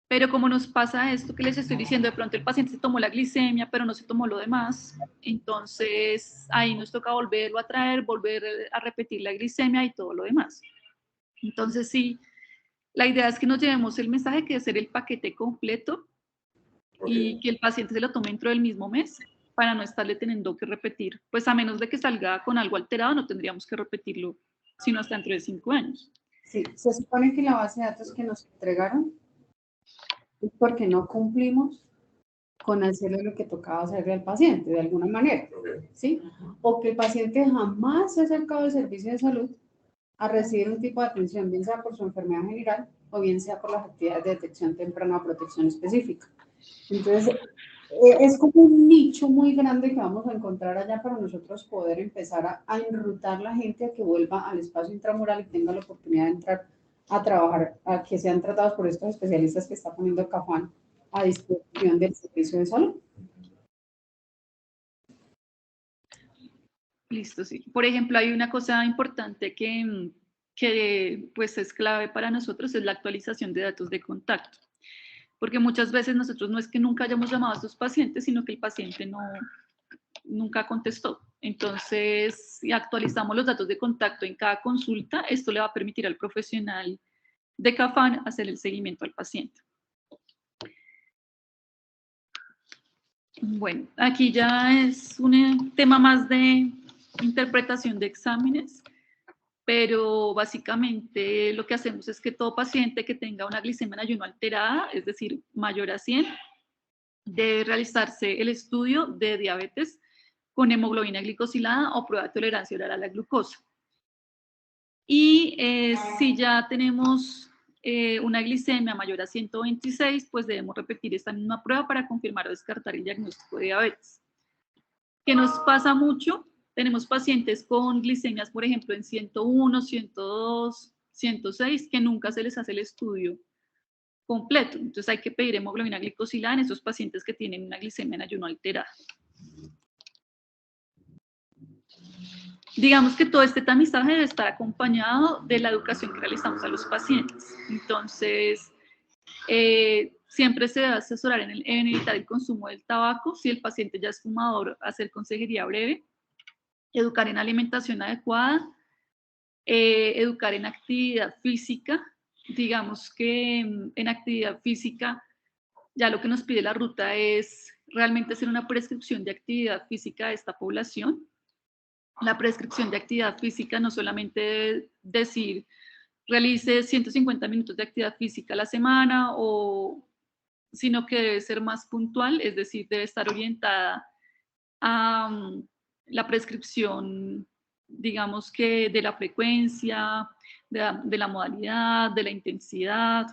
Pero como nos pasa esto que les estoy diciendo, de pronto el paciente se tomó la glicemia, pero no se tomó lo demás, entonces ahí nos toca volverlo a traer, volver a repetir la glicemia y todo lo demás. Entonces sí, la idea es que nos llevemos el mensaje que debe ser el paquete completo y que el paciente se lo tome dentro del mismo mes para no estarle teniendo que repetir. Pues a menos de que salga con algo alterado, no tendríamos que repetirlo, sino hasta dentro de 5 años. Sí, se supone que la base de datos que nos entregaron es porque no cumplimos con hacerle lo que tocaba hacerle al paciente, de alguna manera, ¿sí? O que el paciente jamás se ha acercado al servicio de salud a recibir un tipo de atención, bien sea por su enfermedad general o bien sea por las actividades de detección temprana o protección específica. Entonces, es como un nicho muy grande que vamos a encontrar allá para nosotros poder empezar a enrutar la gente a que vuelva al espacio intramural y tenga la oportunidad de entrar a trabajar, a que sean tratados por estos especialistas que está poniendo Cafam a disposición del servicio de salud. Listo, sí. Por ejemplo, hay una cosa importante que pues es clave para nosotros, es la actualización de datos de contacto. Porque muchas veces nosotros no es que nunca hayamos llamado a estos pacientes, sino que el paciente nunca contestó. Entonces, si actualizamos los datos de contacto en cada consulta, esto le va a permitir al profesional de Cafam hacer el seguimiento al paciente. Bueno, aquí ya es un tema más de interpretación de exámenes, pero básicamente lo que hacemos es que todo paciente que tenga una glicemia en ayuno alterada, es decir, mayor a 100, debe realizarse el estudio de diabetes con hemoglobina glicosilada o prueba de tolerancia oral a la glucosa. Y si ya tenemos una glicemia mayor a 126, pues debemos repetir esta misma prueba para confirmar o descartar el diagnóstico de diabetes. ¿Qué nos pasa mucho? Tenemos pacientes con glicemias, por ejemplo, en 101, 102, 106, que nunca se les hace el estudio completo. Entonces hay que pedir hemoglobina glicosilada en esos pacientes que tienen una glicemia en ayuno alterada. Digamos que todo este tamizaje debe estar acompañado de la educación que realizamos a los pacientes. Entonces, siempre se debe asesorar en evitar el consumo del tabaco. Si el paciente ya es fumador, hacer consejería breve, educar en alimentación adecuada, educar en actividad física. Digamos que en actividad física ya lo que nos pide la ruta es realmente hacer una prescripción de actividad física a esta población. La prescripción de actividad física no solamente decir realice 150 minutos de actividad física a la semana, sino que debe ser más puntual, es decir, debe estar orientada a la prescripción, digamos que de la frecuencia, de la modalidad, de la intensidad,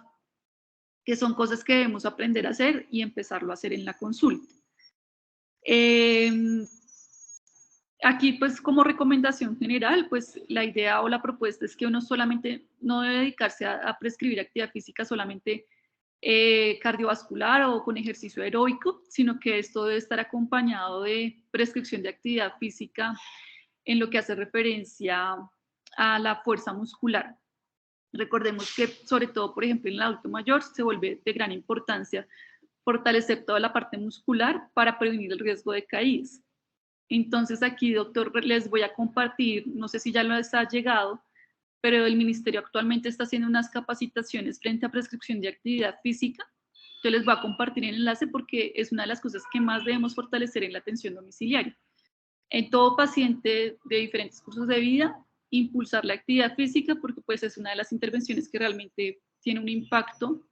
que son cosas que debemos aprender a hacer y empezarlo a hacer en la consulta. Aquí, pues, como recomendación general, pues, la idea o la propuesta es que uno solamente no debe dedicarse a prescribir actividad física solamente cardiovascular o con ejercicio aeróbico, sino que esto debe estar acompañado de prescripción de actividad física en lo que hace referencia a la fuerza muscular. Recordemos que, sobre todo, por ejemplo, en el adulto mayor, se vuelve de gran importancia fortalecer toda la parte muscular para prevenir el riesgo de caídas. Entonces aquí, doctor, les voy a compartir, no sé si ya les ha llegado, pero el ministerio actualmente está haciendo unas capacitaciones frente a prescripción de actividad física. Yo les voy a compartir el enlace porque es una de las cosas que más debemos fortalecer en la atención domiciliaria. En todo paciente de diferentes cursos de vida, impulsar la actividad física porque pues es una de las intervenciones que realmente tiene un impacto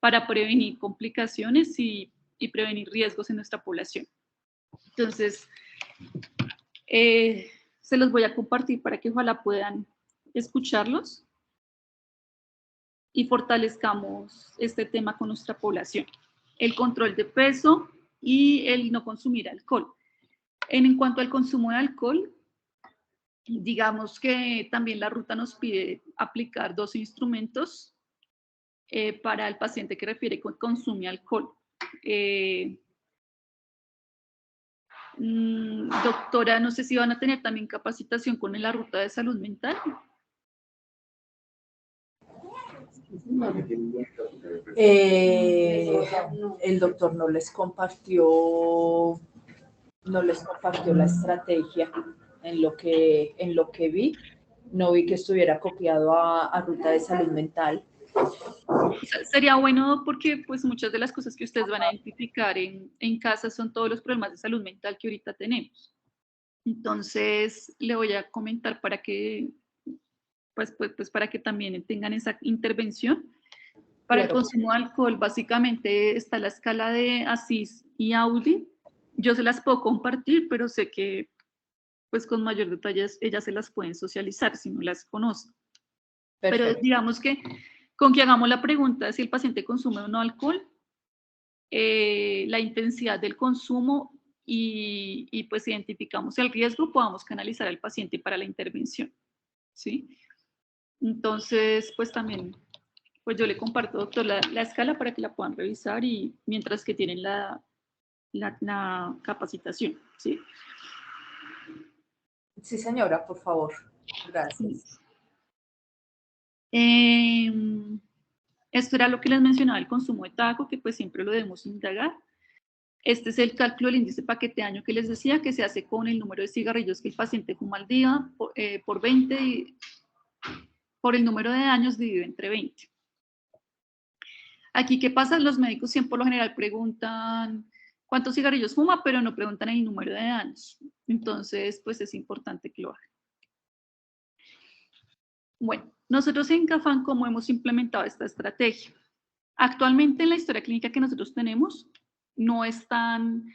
para prevenir complicaciones y prevenir riesgos en nuestra población. Entonces, se los voy a compartir para que ojalá puedan escucharlos y fortalezcamos este tema con nuestra población. El control de peso y el no consumir alcohol. En cuanto al consumo de alcohol, digamos que también la ruta nos pide aplicar 2 instrumentos para el paciente que refiere que consume alcohol. Doctora, no sé si van a tener también capacitación con la ruta de salud mental. El doctor no les compartió la estrategia en lo que vi. No vi que estuviera copiado a Ruta de Salud Mental. Sería bueno porque pues muchas de las cosas que ustedes van a identificar en casa son todos los problemas de salud mental que ahorita tenemos. Entonces, le voy a comentar para que, pues para que también tengan esa intervención. Para el consumo de alcohol, básicamente está la escala de Asís y Audi. Yo se las puedo compartir, pero sé que pues con mayor detalle ellas se las pueden socializar si no las conocen. Pero digamos que con que hagamos la pregunta de si el paciente consume o no alcohol, la intensidad del consumo y pues identificamos el riesgo, podamos canalizar al paciente para la intervención, ¿sí? Entonces, pues también, pues yo le comparto, doctor, la escala para que la puedan revisar y mientras que tienen la capacitación, ¿sí? Sí, señora, por favor. Gracias. Esto era lo que les mencionaba, el consumo de tabaco, que pues siempre lo debemos indagar. Este es el cálculo del índice paquete año que les decía, que se hace con el número de cigarrillos que el paciente fuma al día por 20 y por el número de años dividido entre 20. Aquí, ¿qué pasa? Los médicos siempre por lo general preguntan cuántos cigarrillos fuma, pero no preguntan el número de años. Entonces, pues es importante que lo hagan. Bueno, nosotros en CAFAN, ¿cómo hemos implementado esta estrategia? Actualmente en la historia clínica que nosotros tenemos, no están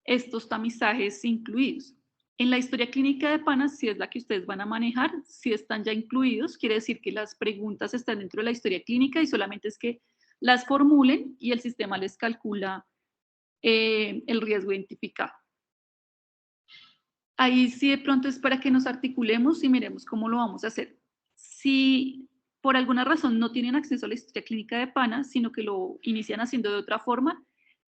estos tamizajes incluidos. En la historia clínica de PANAS, si es la que ustedes van a manejar, si están ya incluidos, quiere decir que las preguntas están dentro de la historia clínica y solamente es que las formulen y el sistema les calcula el riesgo identificado. Ahí sí de pronto es para que nos articulemos y miremos cómo lo vamos a hacer. Si por alguna razón no tienen acceso a la historia clínica de PANAS, sino que lo inician haciendo de otra forma,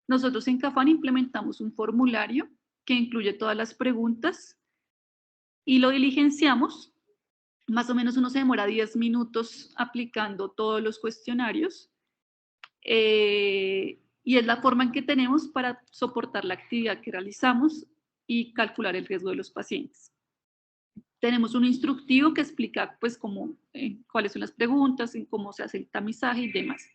nosotros en CAFAN implementamos un formulario que incluye todas las preguntas y lo diligenciamos. Más o menos uno se demora 10 minutos aplicando todos los cuestionarios y es la forma en que tenemos para soportar la actividad que realizamos y calcular el riesgo de los pacientes. Tenemos un instructivo que explica pues cómo, cuáles son las preguntas, cómo se hace el tamizaje y demás.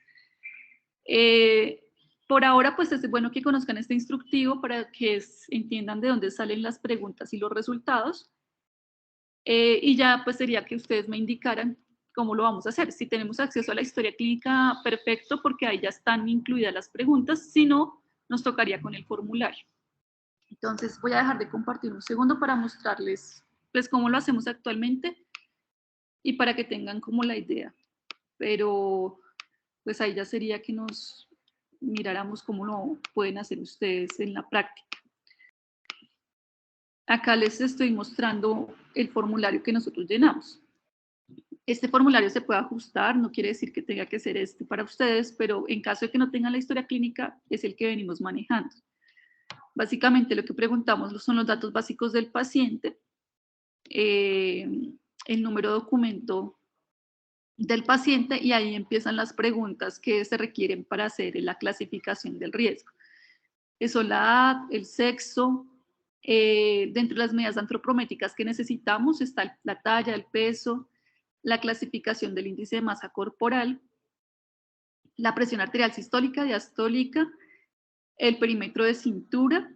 Por ahora pues es bueno que conozcan este instructivo para que entiendan de dónde salen las preguntas y los resultados. Y ya pues sería que ustedes me indicaran cómo lo vamos a hacer. Si tenemos acceso a la historia clínica, perfecto, porque ahí ya están incluidas las preguntas. Si no, nos tocaría con el formulario. Entonces voy a dejar de compartir un segundo para mostrarles pues cómo lo hacemos actualmente y para que tengan como la idea. Pero pues ahí ya sería que nos miráramos cómo lo pueden hacer ustedes en la práctica. Acá les estoy mostrando el formulario que nosotros llenamos. Este formulario se puede ajustar, no quiere decir que tenga que ser este para ustedes, pero en caso de que no tengan la historia clínica, es el que venimos manejando. Básicamente lo que preguntamos son los datos básicos del paciente, el número de documento del paciente y ahí empiezan las preguntas que se requieren para hacer la clasificación del riesgo. Eso, la edad, el sexo, dentro de las medidas antropométricas que necesitamos está la talla, el peso, la clasificación del índice de masa corporal, la presión arterial sistólica, diastólica, el perímetro de cintura,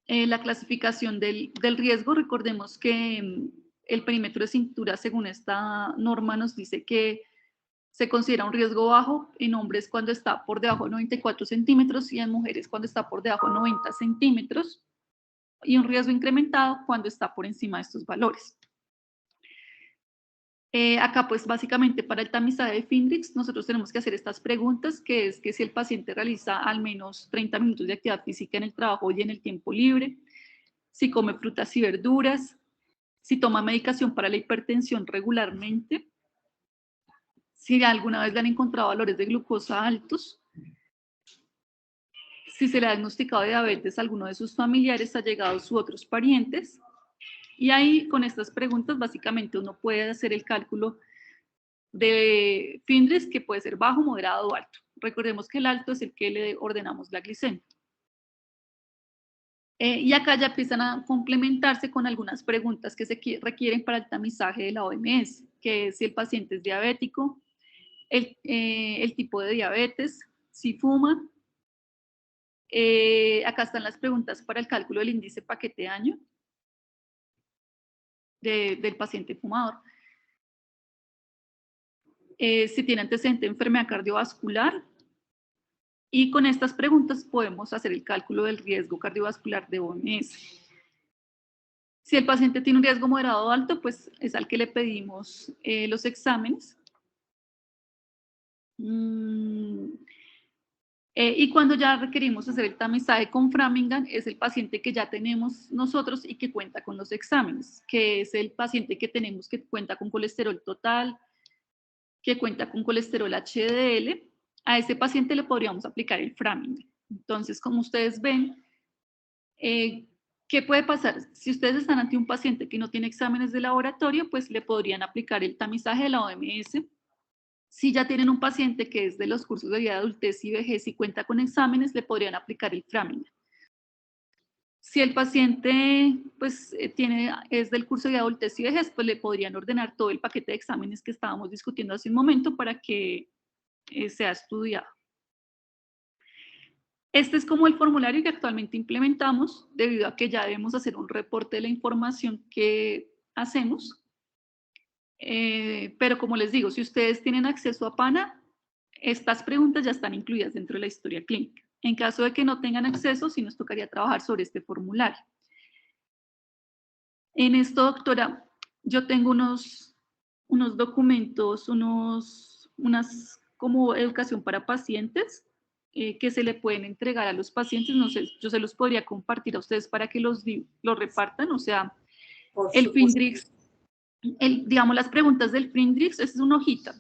la clasificación del riesgo. Recordemos que el perímetro de cintura, según esta norma, nos dice que se considera un riesgo bajo en hombres cuando está por debajo de 94 centímetros y en mujeres cuando está por debajo de 90 centímetros y un riesgo incrementado cuando está por encima de estos valores. Acá pues básicamente para el tamizaje de Findrix nosotros tenemos que hacer estas preguntas, que es que si el paciente realiza al menos 30 minutos de actividad física en el trabajo y en el tiempo libre, si come frutas y verduras, si toma medicación para la hipertensión regularmente, si alguna vez le han encontrado valores de glucosa altos, si se le ha diagnosticado diabetes a alguno de sus familiares, allegados u otros parientes. Y ahí con estas preguntas básicamente uno puede hacer el cálculo de FINDRIX que puede ser bajo, moderado o alto. Recordemos que el alto es el que le ordenamos la glicemia. Y acá ya empiezan a complementarse con algunas preguntas que se requieren para el tamizaje de la OMS, que es si el paciente es diabético, el tipo de diabetes, si fuma. Acá están las preguntas para el cálculo del índice paquete año del paciente fumador. Si tiene antecedente de enfermedad cardiovascular. Y con estas preguntas podemos hacer el cálculo del riesgo cardiovascular de OMS. Si el paciente tiene un riesgo moderado o alto, pues es al que le pedimos los exámenes. Y cuando ya requerimos hacer el tamizaje con Framingham, es el paciente que ya tenemos nosotros y que cuenta con los exámenes, que es el paciente que tenemos que cuenta con colesterol total, que cuenta con colesterol HDL. A ese paciente le podríamos aplicar el Framingham. Entonces, como ustedes ven, ¿qué puede pasar? Si ustedes están ante un paciente que no tiene exámenes de laboratorio, pues le podrían aplicar el tamizaje de la OMS. Si ya tienen un paciente que es de los cursos de vida de adultez y vejez y cuenta con exámenes, le podrían aplicar el Framingham. Si el paciente pues, es del curso de adultez y vejez, pues le podrían ordenar todo el paquete de exámenes que estábamos discutiendo hace un momento para que sea estudiado. Este es como el formulario que actualmente implementamos, debido a que ya debemos hacer un reporte de la información que hacemos. Pero como les digo, si ustedes tienen acceso a PANA, estas preguntas ya están incluidas dentro de la historia clínica. En caso de que no tengan acceso, sí nos tocaría trabajar sobre este formulario. En esto, doctora, yo tengo unos documentos, unas como educación para pacientes que se le pueden entregar a los pacientes. No sé, yo se los podría compartir a ustedes para que los repartan. O sea, el FINDRIX, digamos, las preguntas del FINDRIX, esa es una hojita.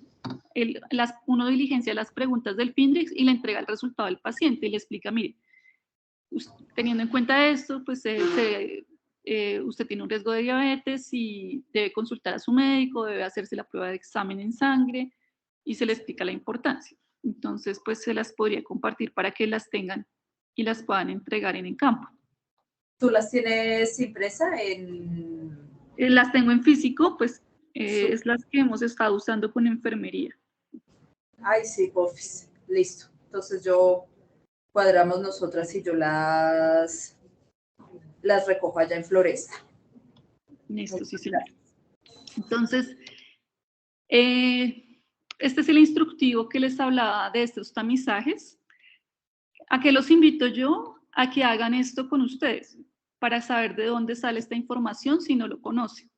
Uno diligencia las preguntas del FINDRIX y le entrega el resultado al paciente y le explica, mire, teniendo en cuenta esto, pues usted tiene un riesgo de diabetes y debe consultar a su médico, debe hacerse la prueba de examen en sangre y se le explica la importancia. Entonces, pues se las podría compartir para que las tengan y las puedan entregar en el campo. ¿Tú las tienes impresa las tengo en físico, pues es las que hemos estado usando con enfermería. Ay, sí, porfis. Listo. Entonces cuadramos nosotras y yo las recojo allá en Floresta. Listo, sí, señor. Entonces, este es el instructivo que les hablaba de estos tamizajes. ¿A qué los invito yo? A que hagan esto con ustedes, para saber de dónde sale esta información si no lo conocen.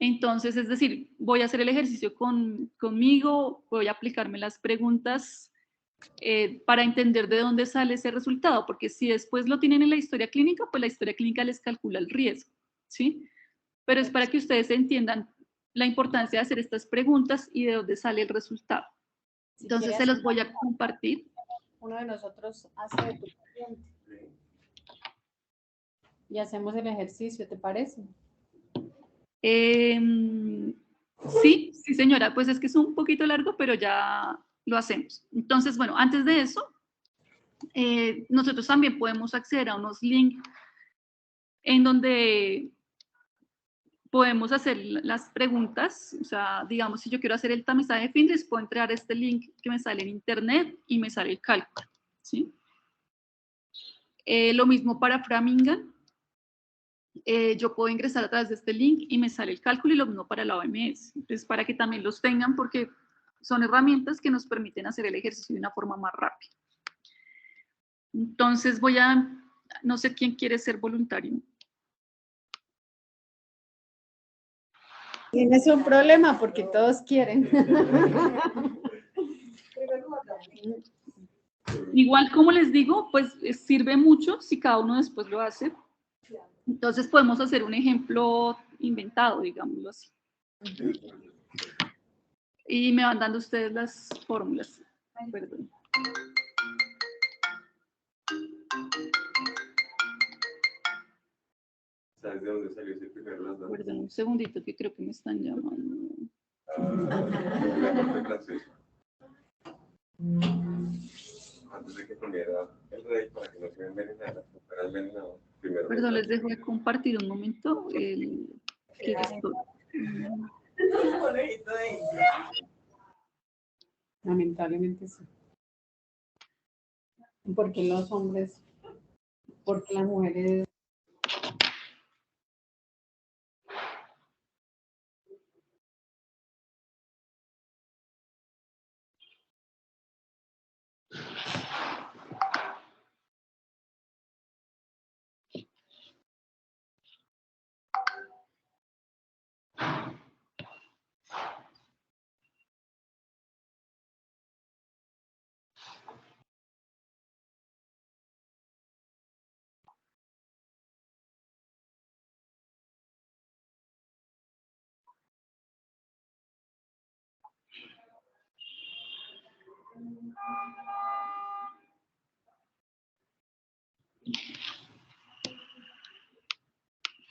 Entonces, es decir, voy a hacer el ejercicio conmigo, voy a aplicarme las preguntas para entender de dónde sale ese resultado, porque si después lo tienen en la historia clínica, pues la historia clínica les calcula el riesgo, ¿sí? Pero es para que ustedes entiendan la importancia de hacer estas preguntas y de dónde sale el resultado. Entonces, se los voy a compartir. Uno de nosotros hace de tu paciente. Y hacemos el ejercicio, ¿te parece? Sí, señora, pues es que es un poquito largo, pero ya lo hacemos. Entonces, bueno, antes de eso, nosotros también podemos acceder a unos links en donde podemos hacer las preguntas. O sea, digamos, si yo quiero hacer el tamizaje de FINDRIX, puedo entrar a este link que me sale en internet y me sale el cálculo, ¿sí? Lo mismo para Framingham. Yo puedo ingresar a través de este link y me sale el cálculo, y lo mismo para la OMS. Entonces, para que también los tengan, porque son herramientas que nos permiten hacer el ejercicio de una forma más rápida. Entonces no sé quién quiere ser voluntario. Tienes un problema porque todos quieren. Igual, como les digo, pues sirve mucho si cada uno después lo hace. Entonces podemos hacer un ejemplo inventado, digámoslo así. Y me van dando ustedes las fórmulas. Perdón. ¿Sabes de dónde salió ese primer las datos? Perdón, un segundito que creo que me están llamando. la corte francesa. Antes de que comiera el rey, para que no se envenenara, fuera envenenado. Primero Perdón, les dejo de compartir un momento. Conejito de India. Lamentablemente sí. Porque los hombres, porque las mujeres.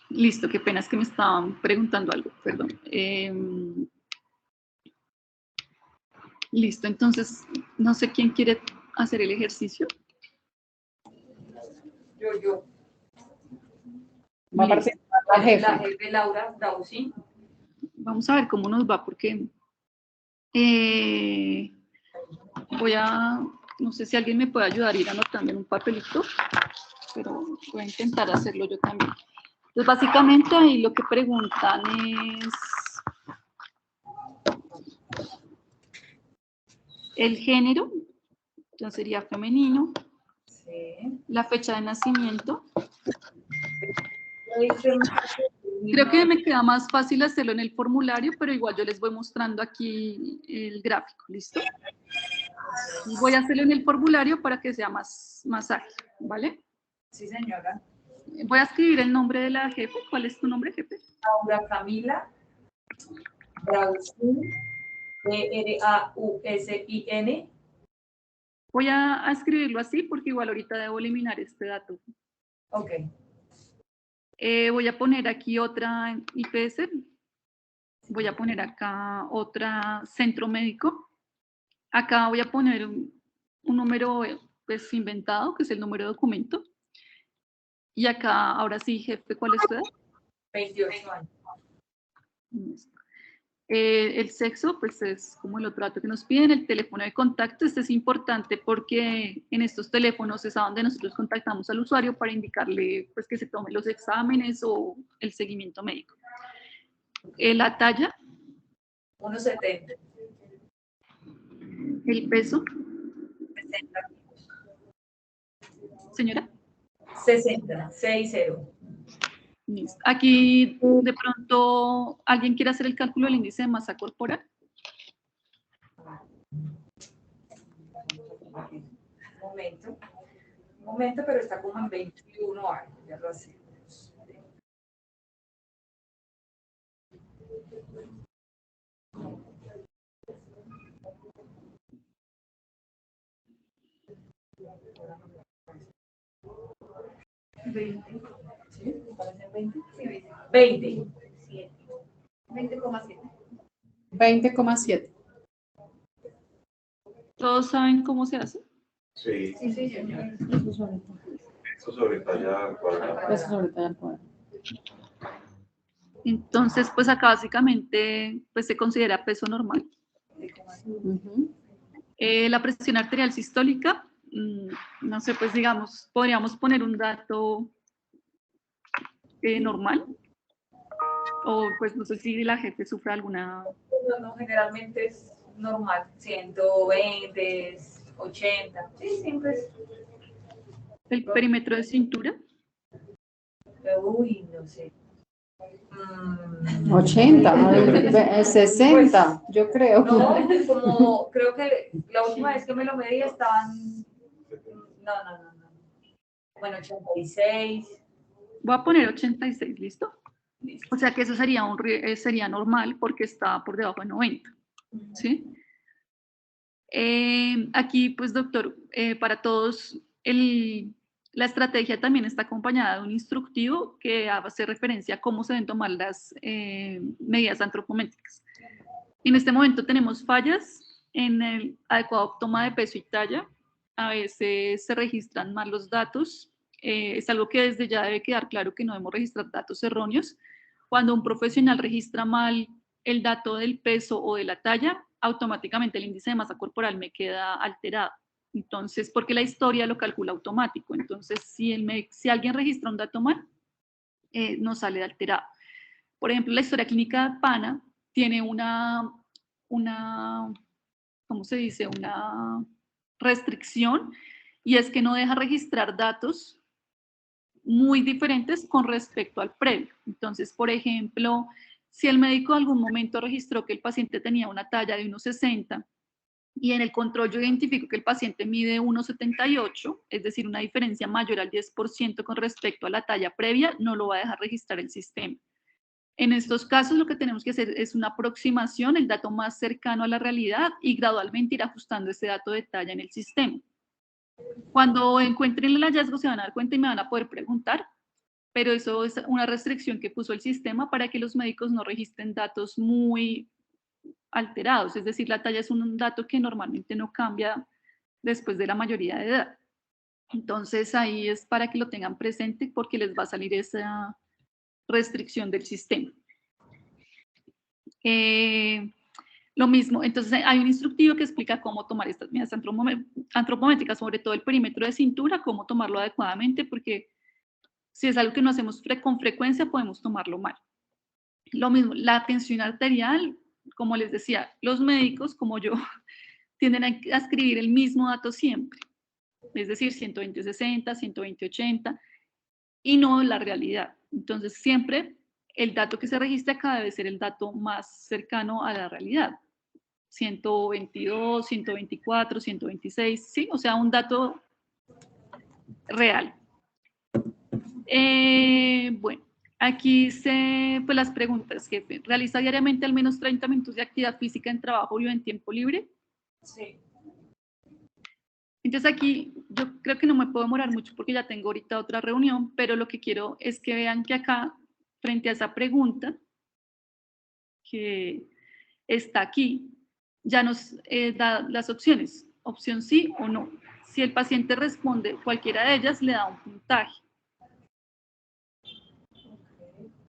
Listo, qué pena, es que me estaban preguntando algo, perdón. Listo, entonces, no sé quién quiere hacer el ejercicio. Yo. Va a participar la jefe. La jefe Laura Brausín. Vamos a ver cómo nos va, porque voy a, no sé si alguien me puede ayudar a ir anotando en un papelito, pero voy a intentar hacerlo yo también. Entonces, básicamente ahí lo que preguntan es el género, entonces sería femenino, Sí. la fecha de nacimiento. Creo que me queda más fácil hacerlo en el formulario, pero igual yo les voy mostrando aquí el gráfico, ¿listo? Voy a hacerlo en el formulario para que sea más ágil, ¿vale? Sí, señora. Voy a escribir el nombre de la jefe. ¿Cuál es tu nombre, jefe? Laura Camila Brausín, Brausin. Voy a escribirlo así porque igual ahorita debo eliminar este dato. Ok. Voy a poner aquí otra IPS. Voy a poner acá otra centro médico. Acá voy a poner un número pues, inventado, que es el número de documento. Y acá, ahora sí, jefe, ¿cuál es tu edad? 28 años. El sexo, pues es como el otro dato que nos piden. El teléfono de contacto, este es importante porque en estos teléfonos es a donde nosotros contactamos al usuario para indicarle pues, que se tome los exámenes o el seguimiento médico. La talla. 1,70. El peso. 60. Señora. 60. Aquí de pronto alguien quiere hacer el cálculo del índice de masa corporal. Un momento, pero está como en 21 años, ya lo hacemos. ¿Sí? ¿Parecen 20? Sí, 20. 20,7. 20,7. ¿Todos saben cómo se hace? Sí, Sí, señor. eso sobre talla cuadrada. Eso sobre talla al cuadrado. Entonces, pues acá básicamente pues, se considera peso normal. La presión arterial sistólica, no sé, pues digamos, podríamos poner un dato normal, o pues no sé si la jefe sufre alguna... No, generalmente es normal, 120, 80, sí, siempre es. El perímetro de cintura. Uy, no sé. 80, 60, pues, yo creo. No, como creo que la última vez que me lo medí estaban. No. Bueno, 86. Voy a poner 86, ¿listo? O sea que eso sería normal porque está por debajo de 90, ¿sí? Aquí, pues, doctor, para todos, la estrategia también está acompañada de un instructivo que hace referencia a cómo se deben tomar las medidas antropométricas. En este momento tenemos fallas en el adecuado toma de peso y talla. A veces se registran mal los datos. Es algo que desde ya debe quedar claro que no debemos registrar datos erróneos. Cuando un profesional registra mal el dato del peso o de la talla, automáticamente el índice de masa corporal me queda alterado. Entonces, porque la historia lo calcula automático. Entonces, si alguien registra un dato mal, no sale alterado. Por ejemplo, la historia clínica de PANA tiene ¿cómo se dice? Una restricción, y es que no deja registrar datos muy diferentes con respecto al previo. Entonces, por ejemplo, si el médico en algún momento registró que el paciente tenía una talla de 1,60 y en el control yo identifico que el paciente mide 1,78, es decir, una diferencia mayor al 10% con respecto a la talla previa, no lo va a dejar registrar el sistema. En estos casos lo que tenemos que hacer es una aproximación, el dato más cercano a la realidad, y gradualmente ir ajustando ese dato de talla en el sistema. Cuando encuentren el hallazgo se van a dar cuenta y me van a poder preguntar, pero eso es una restricción que puso el sistema para que los médicos no registren datos muy alterados, es decir, la talla es un dato que normalmente no cambia después de la mayoría de edad. Entonces ahí es para que lo tengan presente porque les va a salir esa restricción del sistema. Lo mismo, entonces hay un instructivo que explica cómo tomar estas medidas antropométricas, sobre todo el perímetro de cintura, cómo tomarlo adecuadamente, porque si es algo que no hacemos con frecuencia, podemos tomarlo mal. Lo mismo, la tensión arterial, como les decía, los médicos, como yo, tienden a escribir el mismo dato siempre, es decir, 120/60, 120/80, y no la realidad. Entonces, siempre el dato que se registra acá debe ser el dato más cercano a la realidad. 122, 124, 126, ¿sí? O sea, un dato real. Bueno, aquí pues las preguntas, jefe. ¿Realiza diariamente al menos 30 minutos de actividad física en trabajo o en tiempo libre? Sí. Entonces aquí yo creo que no me puedo demorar mucho porque ya tengo ahorita otra reunión, pero lo que quiero es que vean que acá, frente a esa pregunta que está aquí, ya nos da las opciones, opción sí o no. Si el paciente responde cualquiera de ellas, le da un puntaje.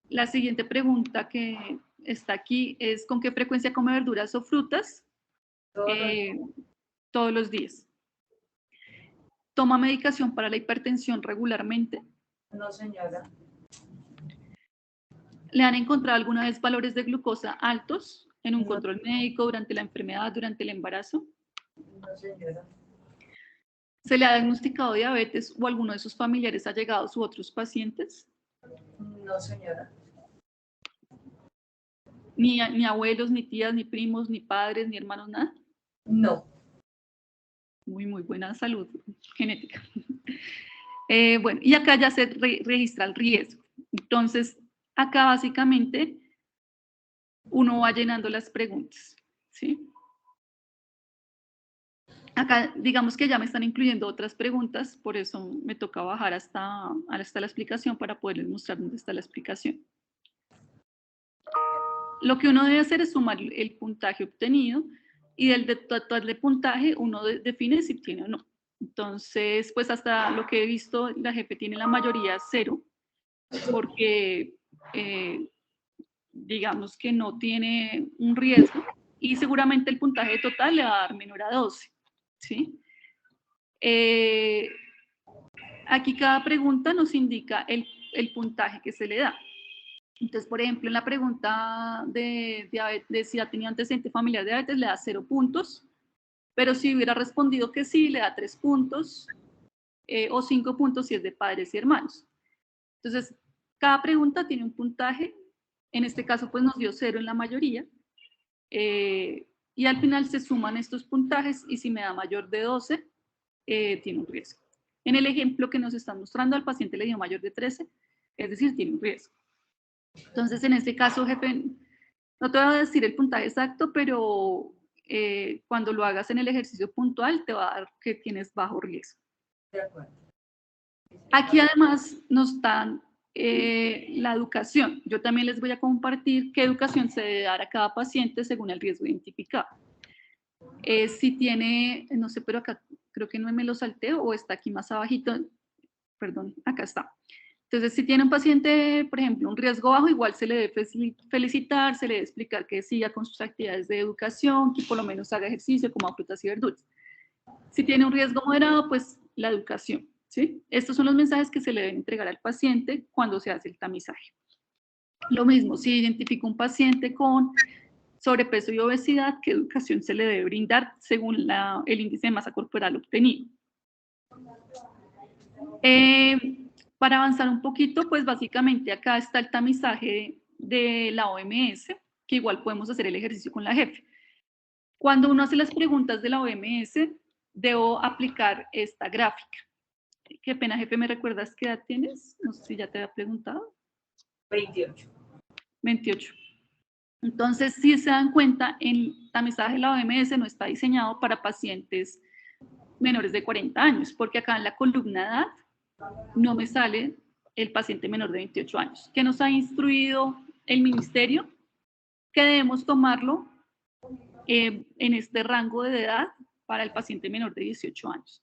La siguiente pregunta que está aquí es ¿con qué frecuencia come verduras o frutas? Todos los días. ¿Toma medicación para la hipertensión regularmente? No, señora. ¿Le han encontrado alguna vez valores de glucosa altos en un No. control médico, durante la enfermedad, durante el embarazo? No, señora. ¿Se le ha diagnosticado diabetes o alguno de sus familiares allegados u otros pacientes? No, señora. Ni abuelos, ni tías, ni primos, ni padres, ni hermanos, nada. No. Muy buena salud genética. Bueno, y acá ya se registra el riesgo. Entonces, acá básicamente uno va llenando las preguntas, ¿sí? Acá, digamos que ya me están incluyendo otras preguntas, por eso me toca bajar hasta la explicación para poderles mostrar dónde está la explicación. Lo que uno debe hacer es sumar el puntaje obtenido y del total de puntaje uno define si tiene o no. Entonces, pues hasta lo que he visto, la jefe tiene la mayoría 0, porque digamos que no tiene un riesgo y seguramente el puntaje total le va a dar menor a 12, ¿sí? Aquí cada pregunta nos indica el puntaje que se le da. Entonces, por ejemplo, en la pregunta de si ha tenido antecedente familiar de diabetes, le da 0 puntos, pero si hubiera respondido que sí, le da 3 puntos, o 5 puntos si es de padres y hermanos. Entonces, cada pregunta tiene un puntaje, en este caso pues nos dio 0 en la mayoría, y al final se suman estos puntajes y si me da mayor de 12, tiene un riesgo. En el ejemplo que nos están mostrando, al paciente le dio mayor de 13, es decir, tiene un riesgo. Entonces, en este caso, jefe, no te voy a decir el puntaje exacto, pero cuando lo hagas en el ejercicio puntual, te va a dar que tienes bajo riesgo. De acuerdo. Aquí además nos dan la educación. Yo también les voy a compartir qué educación se debe dar a cada paciente según el riesgo identificado. Si tiene, no sé, pero acá creo que no me lo salté o está aquí más abajito, perdón, acá está. Entonces, si tiene un paciente, por ejemplo, un riesgo bajo, igual se le debe felicitar, se le debe explicar que siga con sus actividades de educación, que por lo menos haga ejercicio, coma frutas y verduras. Si tiene un riesgo moderado, pues la educación, ¿sí? Estos son los mensajes que se le deben entregar al paciente cuando se hace el tamizaje. Lo mismo, si identifica un paciente con sobrepeso y obesidad, ¿qué educación se le debe brindar según el índice de masa corporal obtenido? Para avanzar un poquito, pues básicamente acá está el tamizaje de la OMS, que igual podemos hacer el ejercicio con la jefe. Cuando uno hace las preguntas de la OMS, debo aplicar esta gráfica. Qué pena, jefe, ¿me recuerdas qué edad tienes? No sé si ya te había preguntado. 28. 28. Entonces, si se dan cuenta, el tamizaje de la OMS no está diseñado para pacientes menores de 40 años, porque acá en la columna de edad no me sale el paciente menor de 28 años. ¿Qué nos ha instruido el ministerio? Que debemos tomarlo en este rango de edad para el paciente menor de 18 años.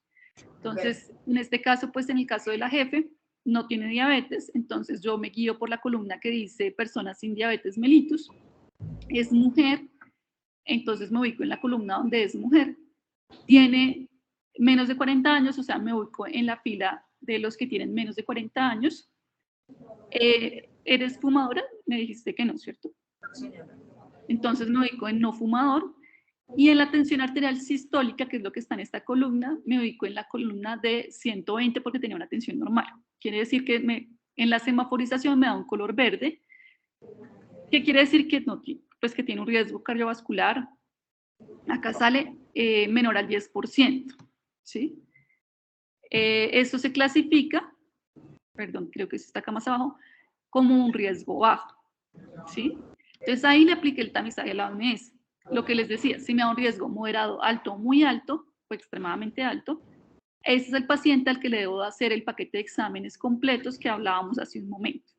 Entonces, en este caso, pues en el caso de la jefe, no tiene diabetes, entonces yo me guío por la columna que dice personas sin diabetes mellitus. Es mujer, entonces me ubico en la columna donde es mujer. Tiene menos de 40 años, o sea, me ubico en la fila de los que tienen menos de 40 años. ¿Eres fumadora? Me dijiste que no, ¿cierto? Entonces me ubico en no fumador. Y en la tensión arterial sistólica, que es lo que está en esta columna, me ubico en la columna de 120 porque tenía una tensión normal. Quiere decir que en la semaforización me da un color verde. ¿Qué quiere decir? Que no, pues que tiene un riesgo cardiovascular. Acá sale menor al 10%. ¿Sí? Esto se clasifica, perdón, creo que está acá más abajo, como un riesgo bajo. ¿Sí? Entonces ahí le apliqué el tamizaje de la OMS. Lo que les decía, si me da un riesgo moderado, alto, muy alto o extremadamente alto, ese es el paciente al que le debo hacer el paquete de exámenes completos que hablábamos hace un momento.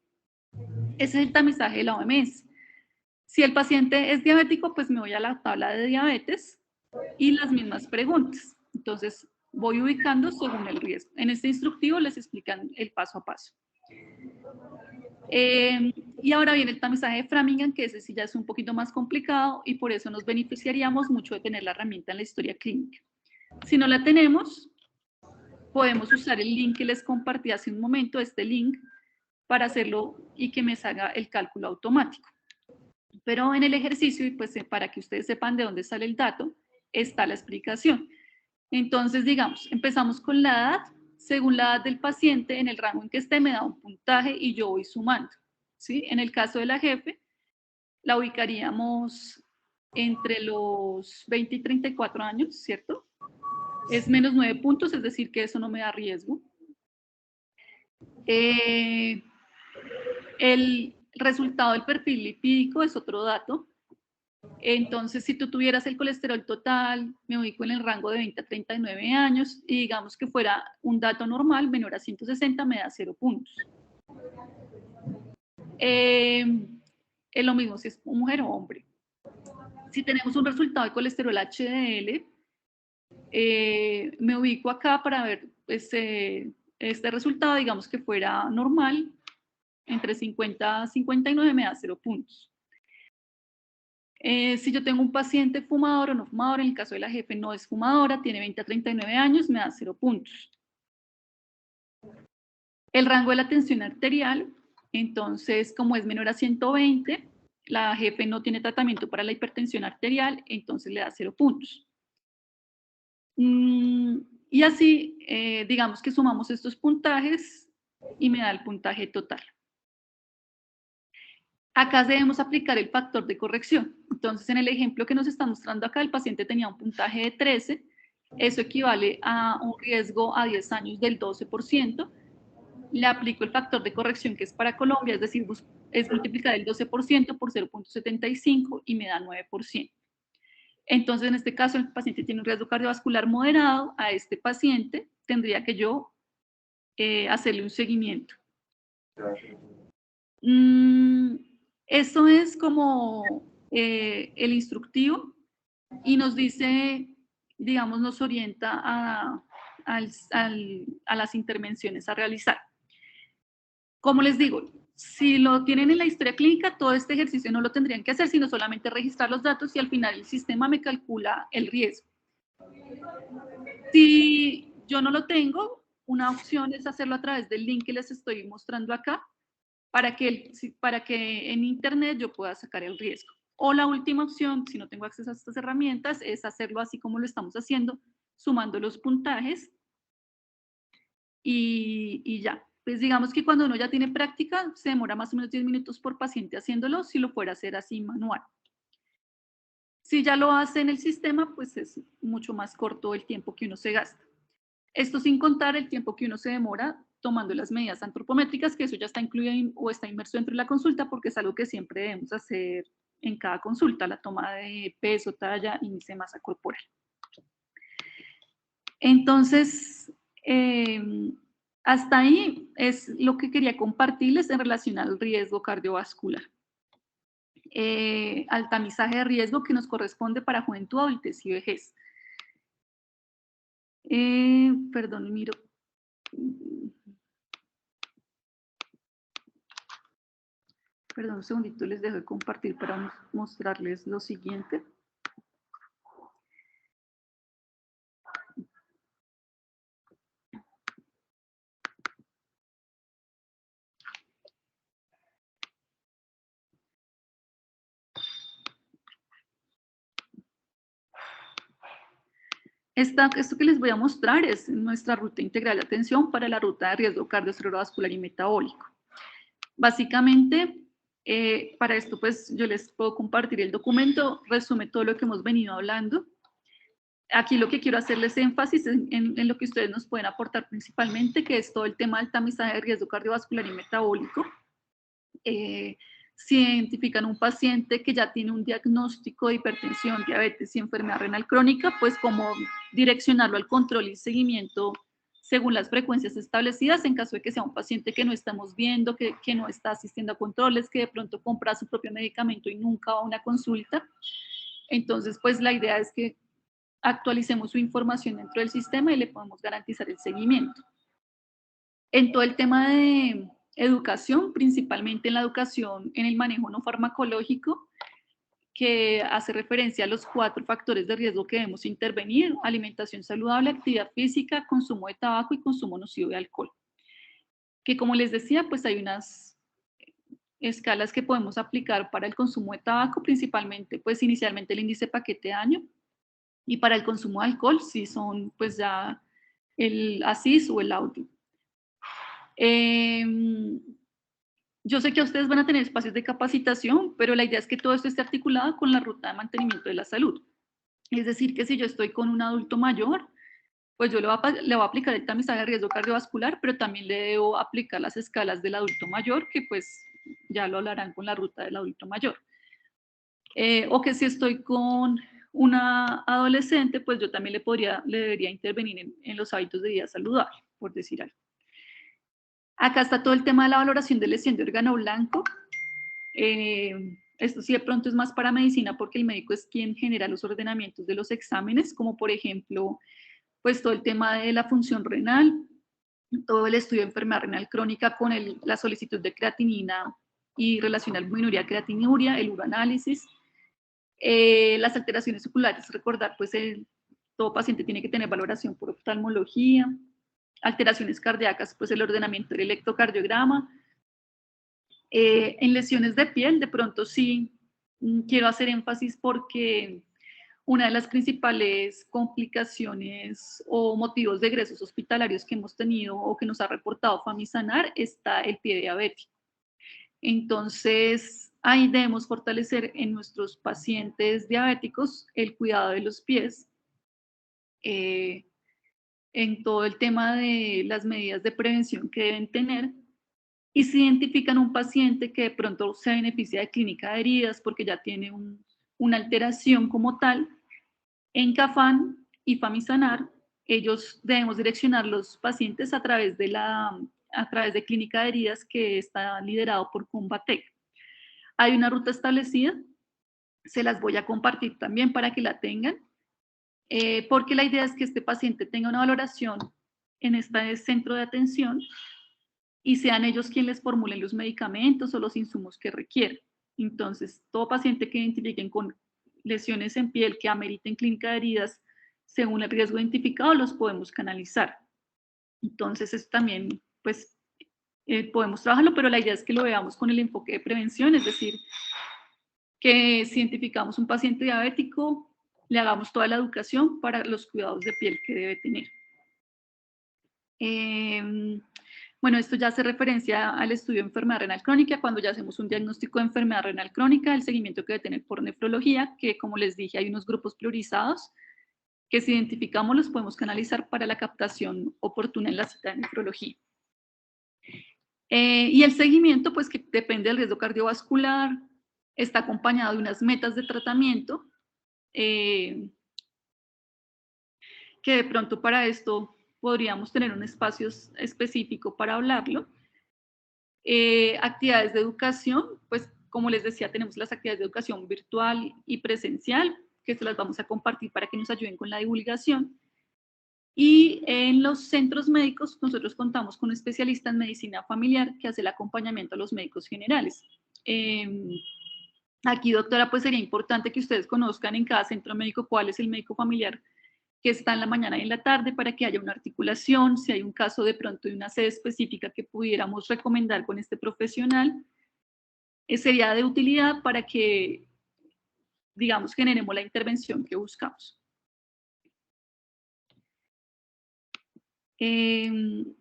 Ese es el tamizaje de la OMS. Si el paciente es diabético, pues me voy a la tabla de diabetes y las mismas preguntas. Entonces, voy ubicando según el riesgo. En este instructivo les explican el paso a paso. Y ahora viene el tamizaje de Framingham, que ese sí ya es un poquito más complicado y por eso nos beneficiaríamos mucho de tener la herramienta en la historia clínica. Si no la tenemos, podemos usar el link que les compartí hace un momento, este link, para hacerlo y que me salga el cálculo automático. Pero en el ejercicio, y pues para que ustedes sepan de dónde sale el dato, está la explicación. Entonces, digamos, empezamos con la edad. Según la edad del paciente, en el rango en que esté, me da un puntaje y yo voy sumando. ¿Sí? En el caso de la jefe, la ubicaríamos entre los 20 y 34 años, ¿cierto? Es menos 9 puntos, es decir, que eso no me da riesgo. El resultado del perfil lipídico es otro dato. Entonces, si tú tuvieras el colesterol total, me ubico en el rango de 20 a 39 años y digamos que fuera un dato normal, menor a 160, me da 0 puntos. Es lo mismo si es mujer o hombre. Si tenemos un resultado de colesterol HDL, me ubico acá para ver este resultado, digamos que fuera normal, entre 50 a 59 me da 0 puntos. Si yo tengo un paciente fumador o no fumador, en el caso de la jefe no es fumadora, tiene 20 a 39 años, me da 0 puntos. El rango de la tensión arterial, entonces como es menor a 120, la jefe no tiene tratamiento para la hipertensión arterial, entonces le da 0 puntos. Y así, digamos que sumamos estos puntajes y me da el puntaje total. Acá debemos aplicar el factor de corrección. Entonces, en el ejemplo que nos está mostrando acá, el paciente tenía un puntaje de 13, eso equivale a un riesgo a 10 años del 12%. Le aplico el factor de corrección que es para Colombia, es decir, es multiplicar el 12% por 0.75 y me da 9%. Entonces, en este caso, el paciente tiene un riesgo cardiovascular moderado. A este paciente tendría que yo hacerle un seguimiento. Esto es como el instructivo y nos dice, digamos, nos orienta a las intervenciones a realizar. Como les digo, si lo tienen en la historia clínica, todo este ejercicio no lo tendrían que hacer, sino solamente registrar los datos y al final el sistema me calcula el riesgo. Si yo no lo tengo, una opción es hacerlo a través del link que les estoy mostrando acá, para que en internet yo pueda sacar el riesgo. O la última opción, si no tengo acceso a estas herramientas, es hacerlo así como lo estamos haciendo, sumando los puntajes y ya. Pues digamos que cuando uno ya tiene práctica, se demora más o menos 10 minutos por paciente haciéndolo, si lo fuera a hacer así manual. Si ya lo hace en el sistema, pues es mucho más corto el tiempo que uno se gasta. Esto sin contar el tiempo que uno se demora tomando las medidas antropométricas, que eso ya está incluido o está inmerso dentro de la consulta, porque es algo que siempre debemos hacer en cada consulta, la toma de peso, talla, índice de masa corporal. Entonces, hasta ahí es lo que quería compartirles en relación al riesgo cardiovascular. Al tamizaje de riesgo que nos corresponde para juventud, adultez y vejez. Perdón, miro. Perdón, un segundito, les dejo de compartir para mostrarles lo siguiente. Esto que les voy a mostrar es nuestra ruta integral de atención para la ruta de riesgo cardiovascular y metabólico. Básicamente, para esto pues yo les puedo compartir el documento, resume todo lo que hemos venido hablando. Aquí lo que quiero hacerles énfasis en lo que ustedes nos pueden aportar principalmente, que es todo el tema del tamizaje de riesgo cardiovascular y metabólico. Si identifican un paciente que ya tiene un diagnóstico de hipertensión, diabetes y enfermedad renal crónica, pues cómo direccionarlo al control y seguimiento según las frecuencias establecidas, en caso de que sea un paciente que no estamos viendo, que no está asistiendo a controles, que de pronto compra su propio medicamento y nunca va a una consulta. Entonces, pues la idea es que actualicemos su información dentro del sistema y le podemos garantizar el seguimiento. En todo el tema de educación, principalmente en la educación en el manejo no farmacológico, que hace referencia a los 4 factores de riesgo que debemos intervenir: alimentación saludable, actividad física, consumo de tabaco y consumo nocivo de alcohol. Que como les decía, pues hay unas escalas que podemos aplicar para el consumo de tabaco, principalmente, pues inicialmente el índice paquete de año, y para el consumo de alcohol, sí son pues ya el ASIS o el AUDI. Yo sé que ustedes van a tener espacios de capacitación, pero la idea es que todo esto esté articulado con la ruta de mantenimiento de la salud. Es decir, que si yo estoy con un adulto mayor, pues yo le voy a aplicar el tamizaje de riesgo cardiovascular, pero también le debo aplicar las escalas del adulto mayor, que pues ya lo hablarán con la ruta del adulto mayor. O que si estoy con una adolescente, pues yo también le debería intervenir en los hábitos de vida saludable, por decir algo. Acá está todo el tema de la valoración de lesión de órgano blanco. Esto sí de pronto es más para medicina, porque el médico es quien genera los ordenamientos de los exámenes, como por ejemplo, pues todo el tema de la función renal, todo el estudio de enfermedad renal crónica con la solicitud de creatinina y relación albuminuria creatinuria, el uroanálisis, las alteraciones oculares, recordar, pues todo paciente tiene que tener valoración por oftalmología, alteraciones cardíacas, pues el ordenamiento del electrocardiograma. En lesiones de piel, de pronto sí quiero hacer énfasis porque una de las principales complicaciones o motivos de egresos hospitalarios que hemos tenido o que nos ha reportado Famisanar está el pie diabético. Entonces, ahí debemos fortalecer en nuestros pacientes diabéticos el cuidado de los pies, en todo el tema de las medidas de prevención que deben tener. Y si identifican un paciente que de pronto se beneficia de clínica de heridas porque ya tiene una alteración como tal, en CAFAN y Famisanar, ellos debemos direccionar los pacientes a través de la a través de Clínica de Heridas que está liderado por Combatec. Hay una ruta establecida, se las voy a compartir también para que la tengan, porque la idea es que este paciente tenga una valoración en este centro de atención y sean ellos quienes les formulen los medicamentos o los insumos que requieren. Entonces, todo paciente que identifiquen con lesiones en piel que ameriten Clínica de Heridas, según el riesgo identificado, los podemos canalizar. Entonces, eso también, pues, podemos trabajarlo, pero la idea es que lo veamos con el enfoque de prevención, es decir, que si identificamos un paciente diabético, le hagamos toda la educación para los cuidados de piel que debe tener. Bueno, esto ya hace referencia al estudio de enfermedad renal crónica. Cuando ya hacemos un diagnóstico de enfermedad renal crónica, el seguimiento que debe tener por nefrología, que como les dije, hay unos grupos priorizados que si identificamos los podemos canalizar para la captación oportuna en la cita de nefrología. Y el seguimiento, pues que depende del riesgo cardiovascular, está acompañado de unas metas de tratamiento, que de pronto para esto podríamos tener un espacio específico para hablarlo. Actividades de educación, pues como les decía, tenemos las actividades de educación virtual y presencial, que se las vamos a compartir para que nos ayuden con la divulgación. Y en los centros médicos, nosotros contamos con un especialista en medicina familiar que hace el acompañamiento a los médicos generales. Aquí, doctora, pues sería importante que ustedes conozcan en cada centro médico cuál es el médico familiar que está en la mañana y en la tarde para que haya una articulación, si hay un caso de pronto de una sede específica que pudiéramos recomendar con este profesional, sería de utilidad para que, digamos, generemos la intervención que buscamos.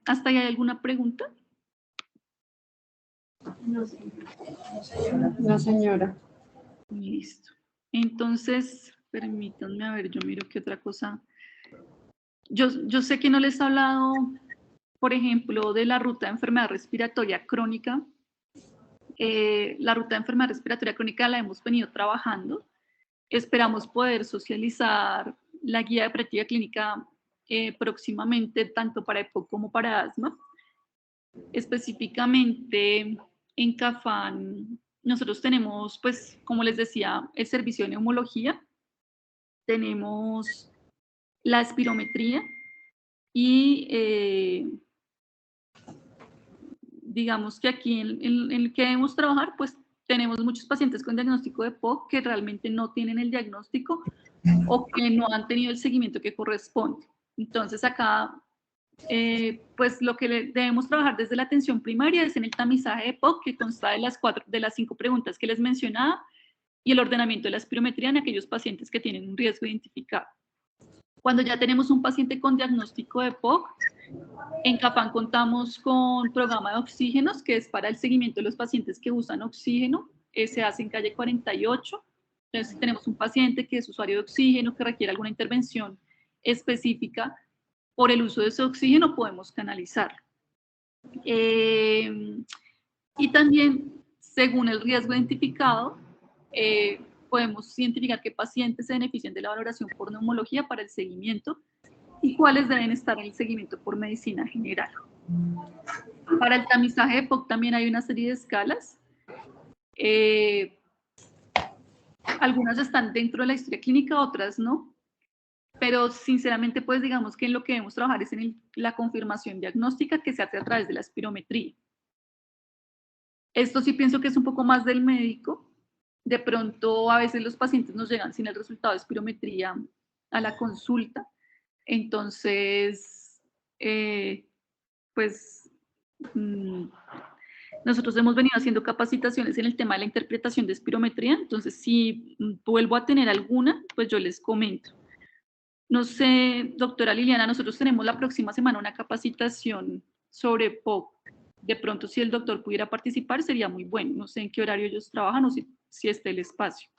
¿Hasta ahí hay alguna pregunta? No, señora. No, señora. Listo. Entonces, permítanme, a ver, yo miro qué otra cosa. Yo sé que no les he hablado, por ejemplo, de la ruta de enfermedad respiratoria crónica. La ruta de enfermedad respiratoria crónica la hemos venido trabajando. Esperamos poder socializar la guía de práctica clínica próximamente, tanto para EPOC como para asma. Específicamente en CAFAN, nosotros tenemos, pues, como les decía, el servicio de neumología, tenemos la espirometría y digamos que aquí en el que debemos trabajar, pues tenemos muchos pacientes con diagnóstico de POC que realmente no tienen el diagnóstico o que no han tenido el seguimiento que corresponde. Entonces acá, pues lo que debemos trabajar desde la atención primaria es en el tamizaje de POC, que consta de las 5 preguntas que les mencionaba, y el ordenamiento de la espirometría en aquellos pacientes que tienen un riesgo identificado. Cuando ya tenemos un paciente con diagnóstico de POC, en CAFAN contamos con programa de oxígenos, que es para el seguimiento de los pacientes que usan oxígeno, se hace en calle 48. Entonces, si tenemos un paciente que es usuario de oxígeno, que requiere alguna intervención específica por el uso de ese oxígeno, podemos canalizarlo. Y también, según el riesgo identificado, podemos identificar qué pacientes se benefician de la valoración por neumología para el seguimiento y cuáles deben estar en el seguimiento por medicina general. Para el tamizaje de POC también hay una serie de escalas. Algunas están dentro de la historia clínica, otras no. Pero sinceramente, pues digamos que en lo que debemos trabajar es en la confirmación diagnóstica que se hace a través de la espirometría. Esto sí pienso que es un poco más del médico. De pronto, a veces los pacientes nos llegan sin el resultado de espirometría a la consulta. Entonces, pues, nosotros hemos venido haciendo capacitaciones en el tema de la interpretación de espirometría. Entonces, si vuelvo a tener alguna, pues yo les comento. No sé, doctora Liliana, nosotros tenemos la próxima semana una capacitación sobre POC. De pronto, si el doctor pudiera participar, sería muy bueno. No sé en qué horario ellos trabajan o si está el espacio.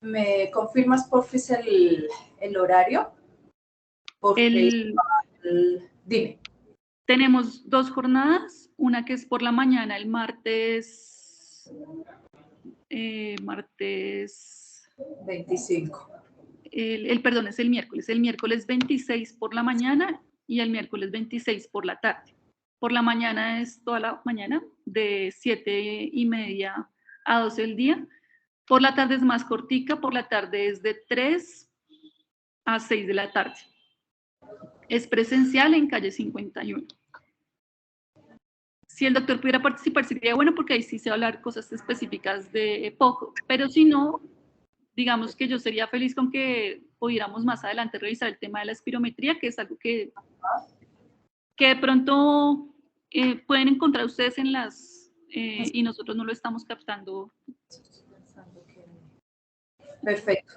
¿Me confirmas, porfis, el horario? Dime. Tenemos 2 jornadas, una que es por la mañana, el martes 25. Perdón, es el miércoles 26 por la mañana y el miércoles 26 por la tarde. Por la mañana es toda la mañana, de 7:30 a 12 del día. Por la tarde es más cortica, por la tarde es de 3 a 6 de la tarde. Es presencial en calle 51. Si el doctor pudiera participar sería bueno porque ahí sí se va a hablar cosas específicas de poco, pero si no, digamos que yo sería feliz con que pudiéramos más adelante revisar el tema de la espirometría, que es algo que de pronto pueden encontrar ustedes en las, y nosotros no lo estamos captando. Perfecto.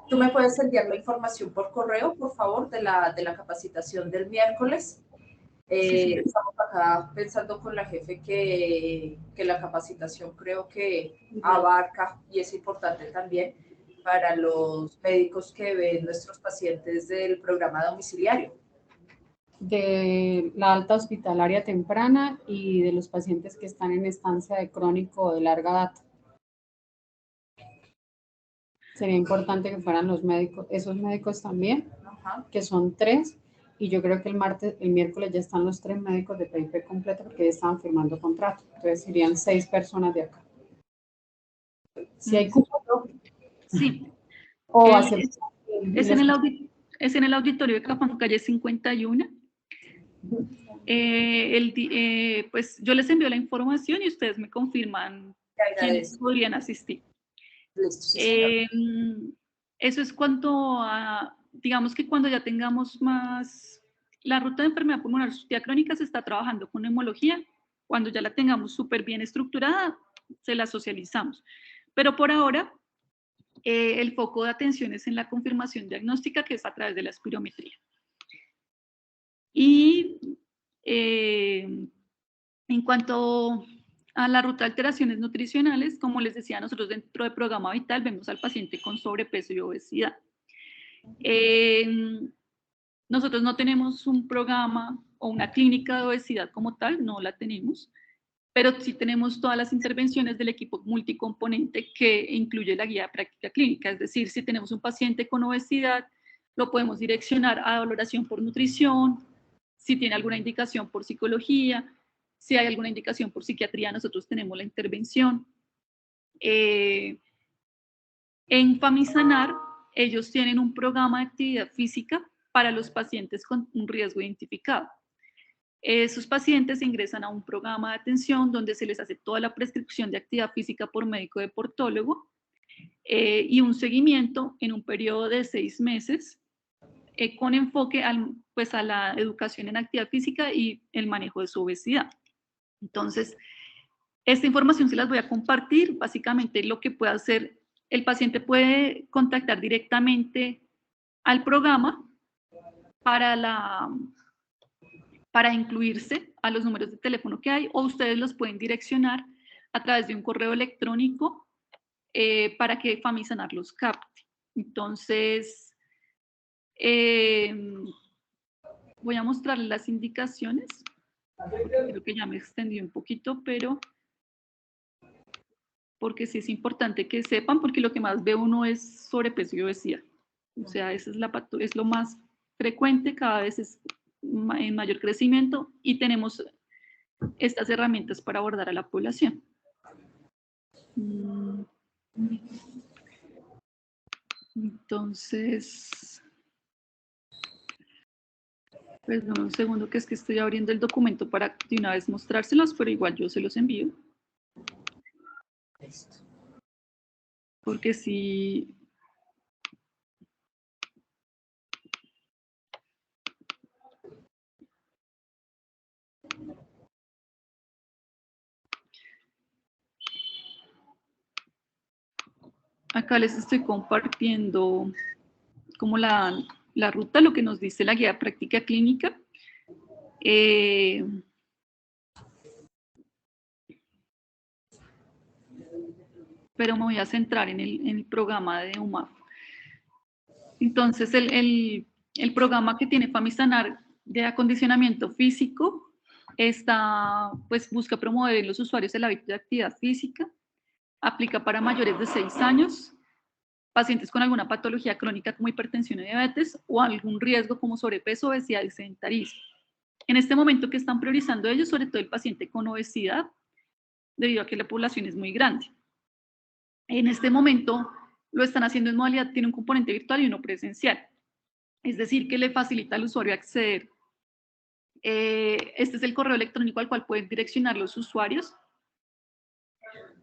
¿Tú me puedes enviar la información por correo, por favor, de la capacitación del miércoles? Sí. Estamos acá pensando con la jefe que la capacitación creo que abarca y es importante también para los médicos que ven nuestros pacientes del programa domiciliario. De la alta hospitalaria temprana y de los pacientes que están en estancia de crónico o de larga data. Sería importante que fueran los médicos, esos médicos también, que son 3, y yo creo que el miércoles ya están los 3 médicos de PIP completo porque ya estaban firmando contrato, entonces serían 6 personas de acá. Si hay cupo, sí. O es en el auditorio de Capán, calle 51. Pues yo les envío la información y ustedes me confirman quiénes podrían asistir. Listo, sí, eso es cuanto a, digamos que cuando ya tengamos más, la ruta de enfermedad pulmonar obstructiva crónica se está trabajando con neumología, cuando ya la tengamos súper bien estructurada, se la socializamos. Pero por ahora, el foco de atención es en la confirmación diagnóstica, que es a través de la espirometría. Y en cuanto a la ruta de alteraciones nutricionales, como les decía, nosotros dentro del programa Vital vemos al paciente con sobrepeso y obesidad. Nosotros no tenemos un programa o una clínica de obesidad como tal, no la tenemos, pero sí tenemos todas las intervenciones del equipo multicomponente que incluye la guía de práctica clínica. Es decir, si tenemos un paciente con obesidad, lo podemos direccionar a valoración por nutrición, si tiene alguna indicación por psicología, si hay alguna indicación por psiquiatría, nosotros tenemos la intervención. En Famisanar, ellos tienen un programa de actividad física para los pacientes con un riesgo identificado. Esos pacientes ingresan a un programa de atención donde se les hace toda la prescripción de actividad física por médico deportólogo y un seguimiento en un periodo de 6 meses con enfoque pues a la educación en actividad física y el manejo de su obesidad. Entonces, esta información se las voy a compartir. Básicamente lo que puede hacer, el paciente puede contactar directamente al programa para incluirse a los números de teléfono que hay, o ustedes los pueden direccionar a través de un correo electrónico para que Famisanar los capte. Entonces, voy a mostrarles las indicaciones, creo que ya me extendí un poquito, pero porque sí es importante que sepan, porque lo que más ve uno es sobrepeso y obesidad. O sea, esa es lo más frecuente, cada vez es en mayor crecimiento y tenemos estas herramientas para abordar a la población. Entonces, perdón un segundo que es que estoy abriendo el documento para de una vez mostrárselos, pero igual yo se los envío. Porque si... Acá les estoy compartiendo como la ruta, lo que nos dice la guía de práctica clínica. Pero me voy a centrar en el programa de UMAF. Entonces, el programa que tiene Famisanar de acondicionamiento físico pues busca promover en los usuarios el hábito de actividad física, aplica para mayores de 6 años, pacientes con alguna patología crónica como hipertensión y diabetes o algún riesgo como sobrepeso, obesidad y sedentarismo. En este momento, ¿qué están priorizando ellos? Sobre todo el paciente con obesidad, debido a que la población es muy grande. En este momento lo están haciendo en modalidad, tiene un componente virtual y uno presencial. Es decir, que le facilita al usuario acceder. Este es el correo electrónico al cual pueden direccionar los usuarios,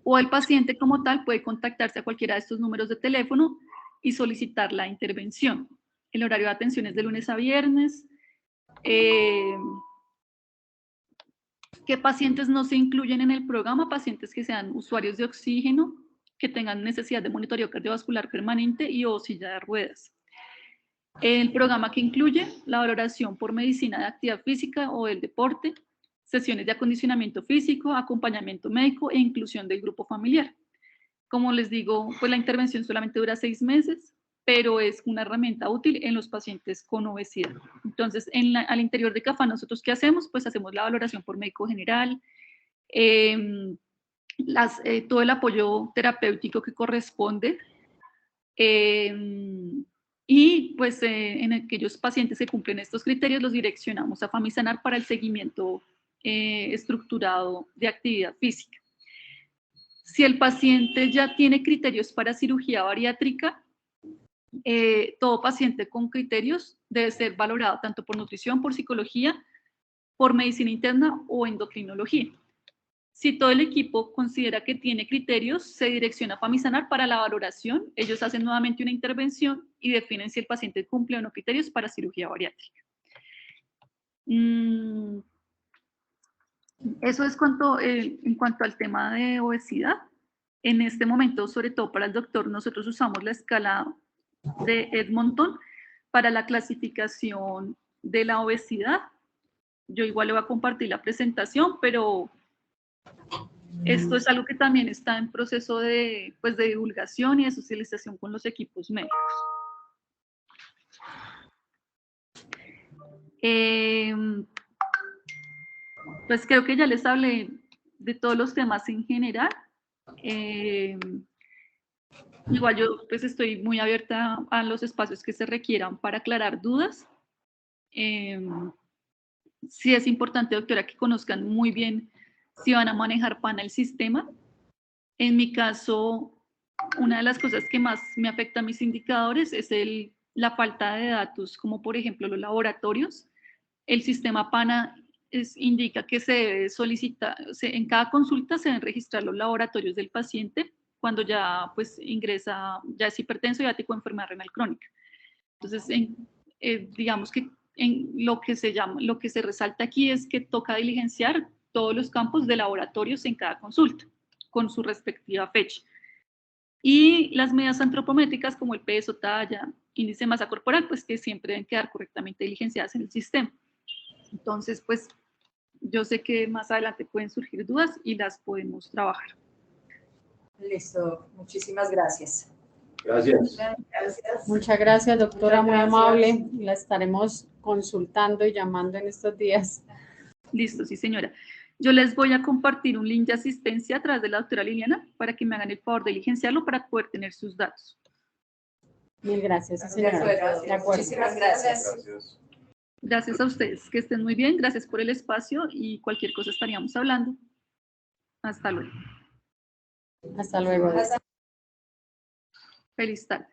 o el paciente como tal puede contactarse a cualquiera de estos números de teléfono y solicitar la intervención. El horario de atención es de lunes a viernes. ¿Qué pacientes no se incluyen en el programa? Pacientes que sean usuarios de oxígeno, que tengan necesidad de monitoreo cardiovascular permanente y o silla de ruedas. El programa que incluye la valoración por medicina de actividad física o del deporte, sesiones de acondicionamiento físico, acompañamiento médico e inclusión del grupo familiar. Como les digo, pues la intervención solamente dura 6 meses, pero es una herramienta útil en los pacientes con obesidad. Entonces, al interior de CAFA, ¿nosotros qué hacemos? Pues hacemos la valoración por médico general, todo el apoyo terapéutico que corresponde, y pues en aquellos pacientes que cumplen estos criterios los direccionamos a Famisanar para el seguimiento estructurado de actividad física. Si el paciente ya tiene criterios para cirugía bariátrica, todo paciente con criterios debe ser valorado tanto por nutrición, por psicología, por medicina interna o endocrinología. Si todo el equipo considera que tiene criterios, se direcciona a Famisanar para la valoración. Ellos hacen nuevamente una intervención y definen si el paciente cumple o no criterios para cirugía bariátrica. Eso es en cuanto al tema de obesidad. En este momento, sobre todo para el doctor, nosotros usamos la escala de Edmonton para la clasificación de la obesidad. Yo igual le voy a compartir la presentación, pero esto es algo que también está en proceso de divulgación y de socialización con los equipos médicos. Pues creo que ya les hablé de todos los temas en general. Igual yo pues estoy muy abierta a los espacios que se requieran para aclarar dudas. Sí es importante, doctora, que conozcan muy bien si van a manejar PANA el sistema. En mi caso, una de las cosas que más me afecta a mis indicadores es la falta de datos, como por ejemplo los laboratorios. El sistema PANA indica que se debe solicitar, en cada consulta se deben registrar los laboratorios del paciente cuando ya pues ingresa, ya es hipertenso, diabético o enfermedad renal crónica. Entonces, digamos que lo que se resalta aquí es que toca diligenciar todos los campos de laboratorios en cada consulta, con su respectiva fecha. Y las medidas antropométricas como el peso, talla, índice de masa corporal, pues que siempre deben quedar correctamente diligenciadas en el sistema. Entonces, pues yo sé que más adelante pueden surgir dudas y las podemos trabajar. Listo, muchísimas gracias. Gracias. Gracias. Muchas gracias, doctora, muy Muchas amable. La estaremos consultando y llamando en estos días. Listo, sí, señora. Yo les voy a compartir un link de asistencia a través de la doctora Liliana para que me hagan el favor de diligenciarlo para poder tener sus datos. Mil gracias, sí, señora. De acuerdo. Muchísimas gracias. Gracias. Gracias a ustedes, que estén muy bien, gracias por el espacio y cualquier cosa estaríamos hablando. Hasta luego. Hasta luego. Feliz tarde.